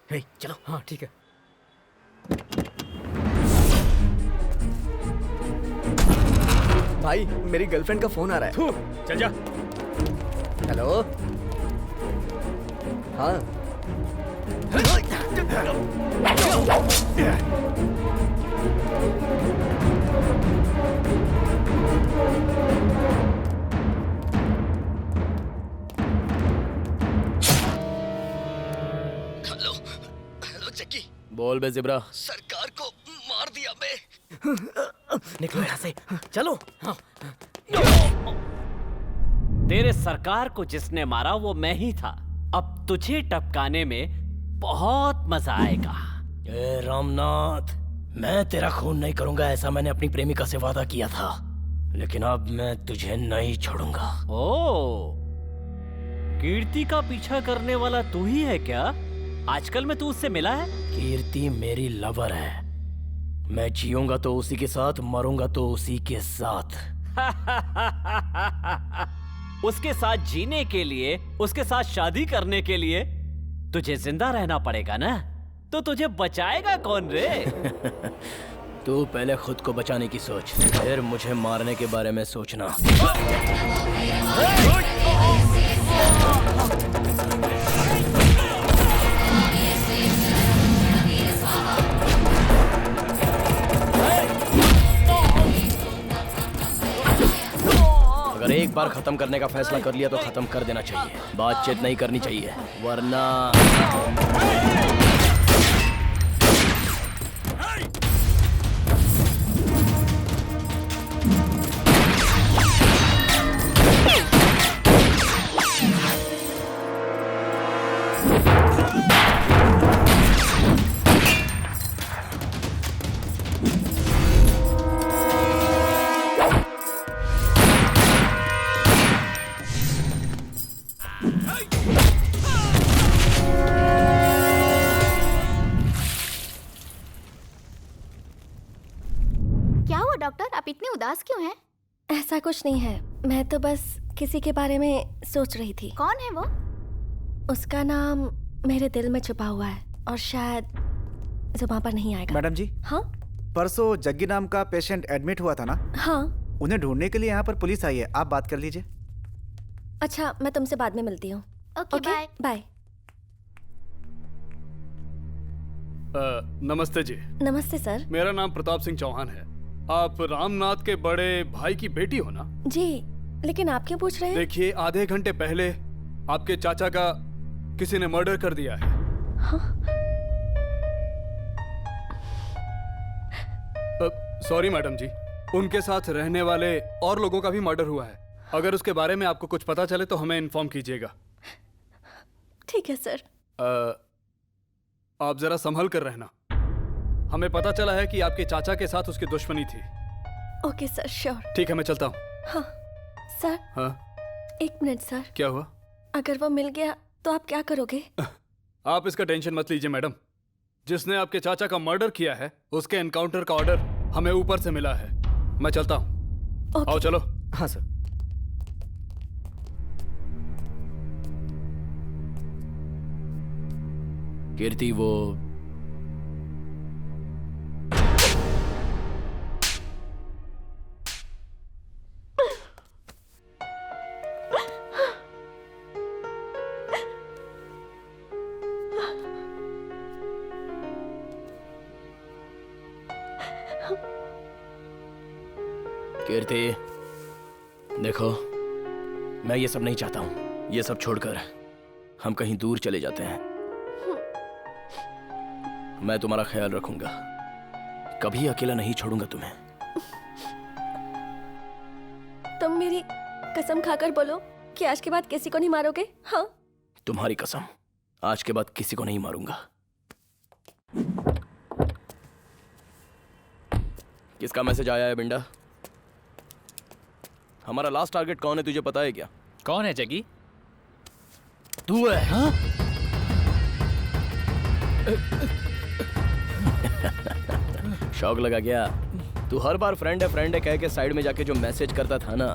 हे, चलो। हाँ ठीक है। भाई, मेरी गर्लफ्रेंड का फोन आ रहा है। चल जा। हेलो। हाँ। Hello, hello Jakki. बोल बे जिब्रा। सरकार को मार दिया बे। निकलो यहाँ से, चलो। हाँ। तेरे सरकार को जिसने मारा वो मैं ही था। अब तुझे टपकाने में बहुत मजा आएगा। ए रामनाथ, मैं तेरा खून नहीं करूंगा, ऐसा मैंने अपनी प्रेमिका से वादा किया था, लेकिन अब मैं तुझे नहीं छोड़ूंगा। ओ, कीर्ति का पीछा करने वाला तू ही है क्या? आजकल में तू उससे मिला है? कीर्ति मेरी लवर है। मैं जीऊंगा तो उसी के साथ, मरूंगा तो उसी के साथ। उसके साथ जीने के लिए, उसके साथ शादी करने के लिए तुझे जिंदा रहना पड़ेगा ना? तो तुझे बचाएगा कौन रे? तू पहले खुद को बचाने की सोच, फिर मुझे मारने के बारे में सोचना। अगर एक बार खत्म करने का फैसला कर लिया तो खत्म कर देना चाहिए, बातचीत नहीं करनी चाहिए, वरना डॉक्टर, आप इतने उदास क्यों हैं? ऐसा कुछ नहीं है, मैं तो बस किसी के बारे में सोच रही थी। कौन है वो? उसका नाम मेरे दिल में छुपा हुआ है और शायद जुबान पर नहीं आएगा। मैडम जी। हाँ? परसों जग्गी नाम का पेशेंट एडमिट हुआ था ना? हाँ। उन्हें ढूंढने के लिए यहाँ पर पुलिस आई है, आप बात कर लीजिए। अच्छा, मैं तुमसे बाद में मिलती हूँ। Okay, bye. बाय। नमस्ते जी। नमस्ते सर। मेरा नाम प्रताप सिंह चौहान है। आप रामनाथ के बड़े भाई की बेटी हो ना? जी, लेकिन आप क्यों पूछ रहे हैं? देखिए, आधे घंटे पहले आपके चाचा का किसी ने मर्डर कर दिया है। सॉरी मैडम जी, उनके साथ रहने वाले और लोगों का भी मर्डर हुआ है। अगर उसके बारे में आपको कुछ पता चले तो हमें इन्फॉर्म कीजिएगा। ठीक है सर। आप जरा संभल कर रहना। हमें पता चला है कि आपके चाचा के साथ उसकी दुश्मनी थी। Okay sir, sure. ठीक है, मैं चलता हूँ। हाँ सर। हाँ, 1 मिनट सर। क्या हुआ? अगर वो मिल गया तो आप क्या करोगे? आप इसका टेंशन मत लीजिए मैडम। जिसने आपके चाचा का मर्डर किया है उसके एनकाउंटर का ऑर्डर हमें ऊपर से मिला है। मैं चलता हूँ। आओ चलो। हाँ सर। कीर्ति, वो कीर्ति, देखो, मैं ये सब नहीं चाहता हूँ। ये सब छोड़कर हम कहीं दूर चले जाते हैं। मैं तुम्हारा ख्याल रखूंगा, कभी अकेला नहीं छोड़ूंगा तुम्हें। तुम मेरी कसम खाकर बोलो कि आज के बाद किसी को नहीं मारोगे? हाँ? तुम्हारी कसम, आज के बाद किसी को नहीं मारूंगा। किसका मैसेज आया है बिंडा? हमारा लास्ट टारगेट कौन है, तुझे पता है क्या? कौन है जगी? तू है। हाँ? शौक लगा क्या? तू हर बार फ्रेंड है कह के साइड में जाके जो मैसेज करता था ना,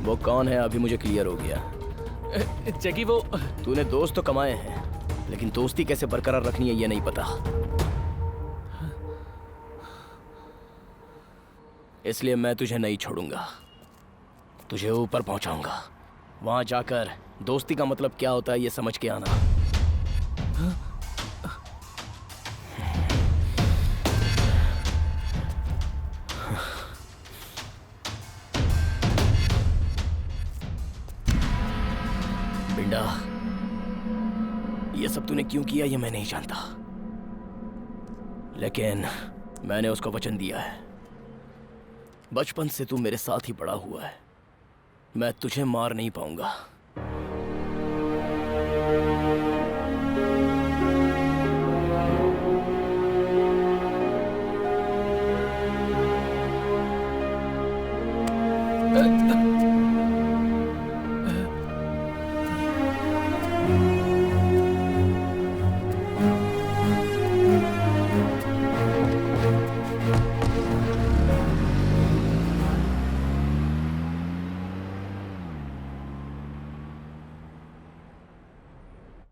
वो कौन है अभी मुझे क्लियर हो गया। जगी, वो तूने दोस्त तो कमाए हैं, लेकिन दोस्ती कैसे बरकरार रखनी है ये नहीं पता। इसलिए मैं तुझे नहीं छोड़ूंगा, तुझे ऊपर पहुंचाऊंगा। वहां जाकर दोस्ती का मतलब क्या होता है ये समझ के आना। बिंडा, ये सब तूने क्यों किया ये मैं नहीं जानता, लेकिन मैंने उसको वचन दिया है। बचपन से तू मेरे साथ ही बड़ा हुआ है, मैं तुझे मार नहीं पाऊंगा।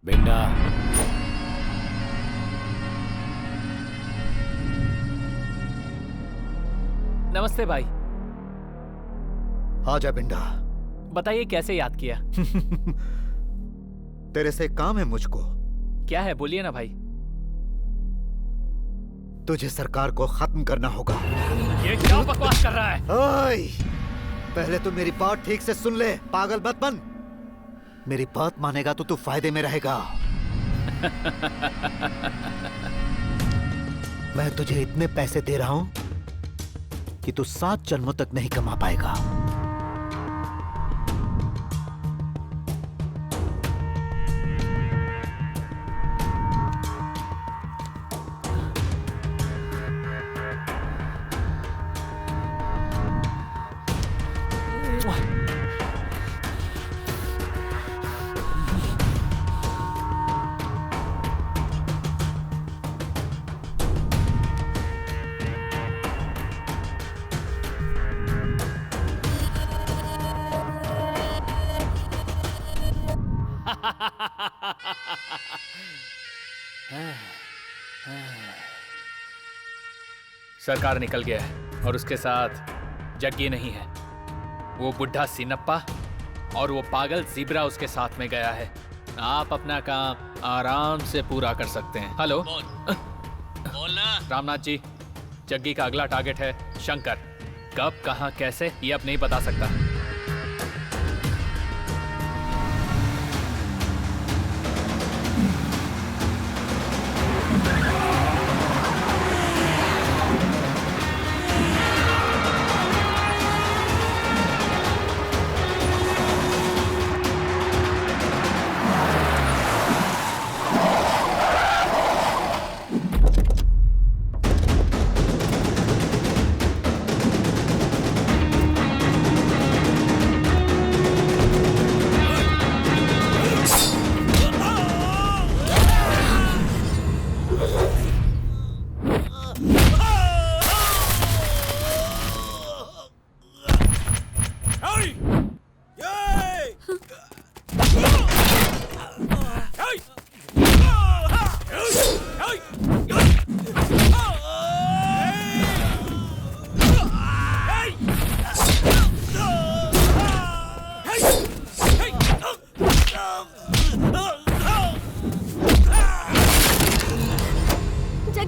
बिंडा, नमस्ते भाई। आजा बिंडा। बताइए कैसे याद किया? तेरे से काम है मुझको। क्या है, बोलिए ना भाई। तुझे सरकार को खत्म करना होगा। ये क्या बकवास कर रहा है? ओए, पहले तो मेरी बात ठीक से सुन ले, पागल मत बन। मेरी बात मानेगा तो तू फायदे में रहेगा। मैं तुझे इतने पैसे दे रहा हूं कि तू 7 जन्मों तक नहीं कमा पाएगा। सरकार निकल गया है और उसके साथ जग्गी नहीं है। वो बुढ़ा सिनप्पा और वो पागल ज़ीब्रा उसके साथ में गया है। आप अपना काम आराम से पूरा कर सकते हैं। हेलो, बोलना। रामनाथ जी, जग्गी का अगला टारगेट है शंकर। कब, कहाँ, कैसे ये अब नहीं बता सकता।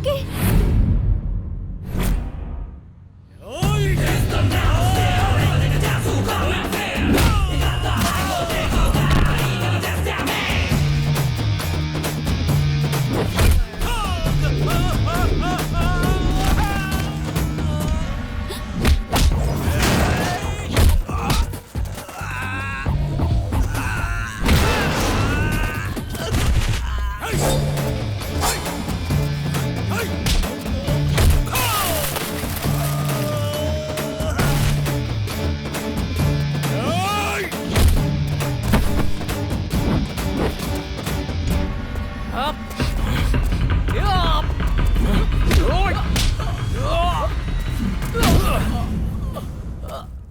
जग्गी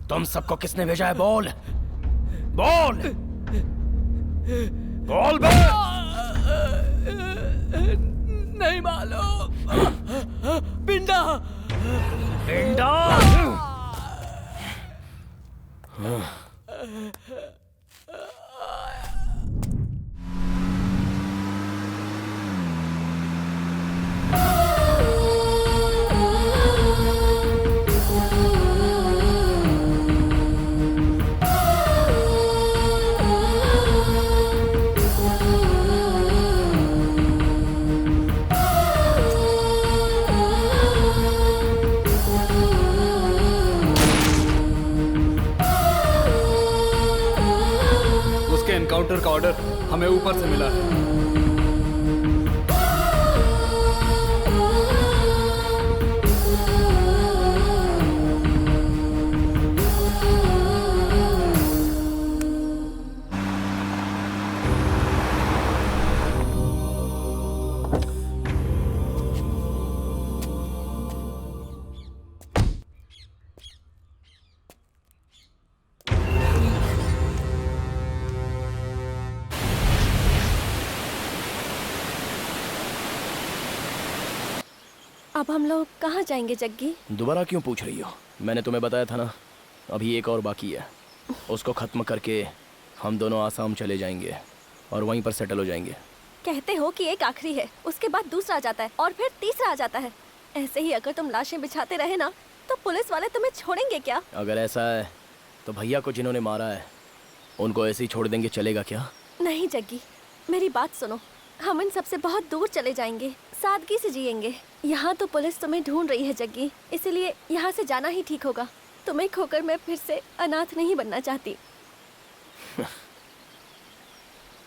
तुम सबको किसने भेजा है? बोल बोल बोल बे। नहीं मालूम। पिंडा पिंडा। एनकाउंटर का ऑर्डर हमें ऊपर से मिला है। अब हम लोग कहाँ जाएंगे जग्गी? दोबारा क्यों पूछ रही हो? मैंने तुम्हें बताया था ना, अभी एक और बाकी है। उसको खत्म करके हम दोनों आसाम चले जाएंगे और वहीं पर सेटल हो जाएंगे। कहते हो कि एक आखिरी है, उसके बाद दूसरा आ जाता है और फिर तीसरा आ जाता है। ऐसे ही अगर तुम लाशें बिछाते रहे ना तो पुलिस वाले तुम्हें छोड़ेंगे क्या? अगर ऐसा है तो भैया को जिन्होंने मारा है उनको ऐसे ही छोड़ देंगे, चलेगा क्या? नहीं जग्गी, मेरी बात सुनो। हम इन सबसे बहुत दूर चले जाएंगे, सादगी से जिएंगे। यहाँ तो पुलिस तुम्हें ढूंढ रही है जग्गी, इसलिए यहाँ से जाना ही ठीक होगा। तुम्हें खोकर मैं फिर से अनाथ नहीं बनना चाहती।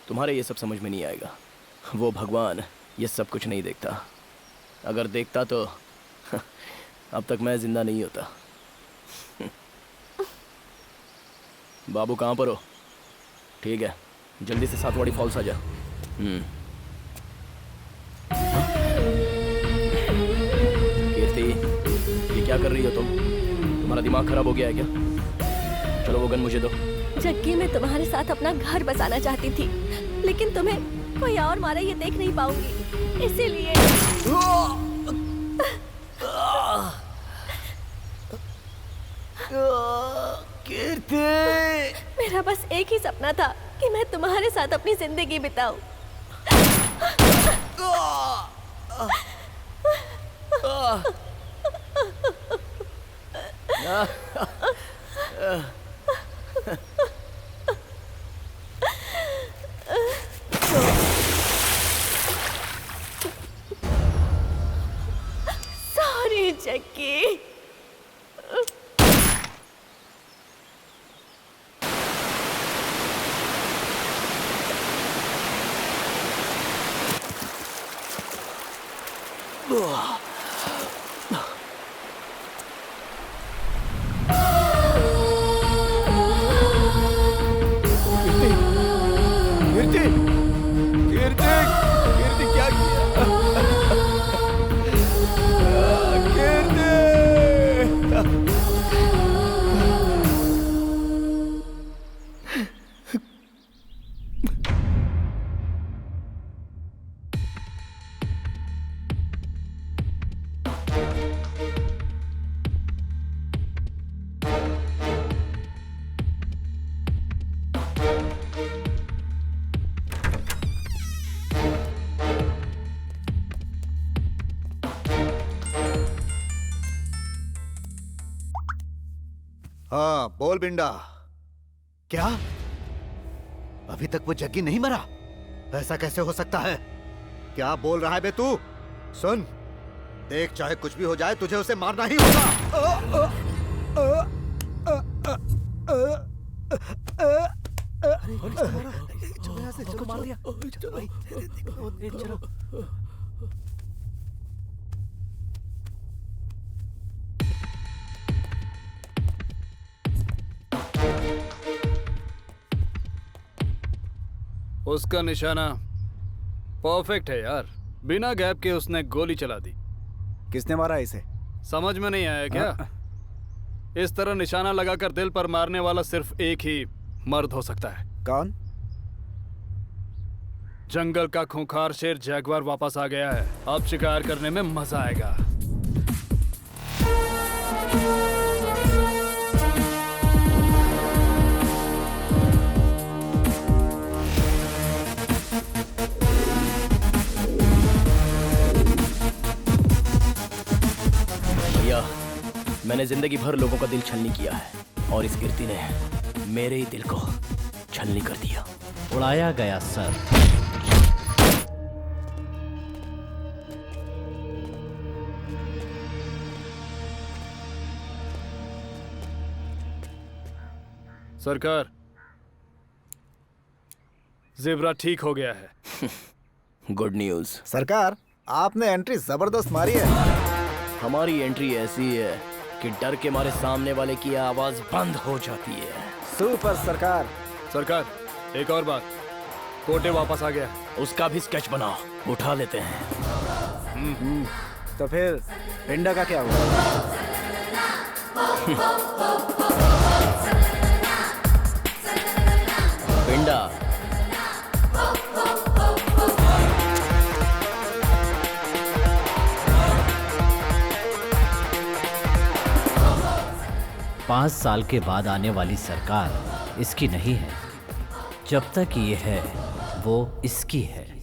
तुम्हारे ये सब समझ में नहीं आएगा। वो भगवान ये सब कुछ नहीं देखता। अगर देखता तो अब तक मैं जिंदा नहीं होता। बाबू कहाँ पर हो? ठीक है, जल्दी से सातवाड़ी फॉल्स आ जा। कीर्ति, ये क्या कर रही हो तुम? तुम्हारा दिमाग खराब हो गया है क्या? चलो वो गन मुझे दो। जग्गी, मैं तुम्हारे साथ अपना घर बसाना चाहती थी, लेकिन तुम्हें कोई और मारा ये देख नहीं पाऊंगी, इसीलिए। कीर्ति, मेरा बस एक ही सपना था कि मैं तुम्हारे साथ अपनी जिंदगी बिताऊं। सॉरी जग्गी। हाँ बोल बिंडा। क्या अभी तक वो जग्गी नहीं मरा? ऐसा कैसे हो सकता है? क्या बोल रहा है बे तू? सुन, देख चाहे कुछ भी हो जाए तुझे उसे मारना ही होगा। उसका निशाना परफेक्ट है यार, बिना गैप के उसने गोली चला दी। किसने मारा इसे? समझ में नहीं आया क्या? इस तरह निशाना लगाकर दिल पर मारने वाला सिर्फ एक ही मर्द हो सकता है। कौन? जंगल का खूंखार शेर जैगवार वापस आ गया है। अब शिकार करने में मजा आएगा। मैंने जिंदगी भर लोगों का दिल छलनी किया है और इस कीर्ति ने मेरे ही दिल को छलनी कर दिया। उड़ाया गया सर। सरकार, ज़ेब्रा ठीक हो गया है। Good news. सरकार, आपने एंट्री जबरदस्त मारी है। हमारी एंट्री ऐसी है कि डर के मारे सामने वाले की आवाज बंद हो जाती है। सुपर सरकार। सरकार, एक और बात, कोटे वापस आ गया। उसका भी स्केच बनाओ, उठा लेते हैं। तो फिर पिंडा का क्या हुआ? पिंडा पाँच साल के बाद आने वाली सरकार इसकी नहीं है। जब तक ये है वो इसकी है।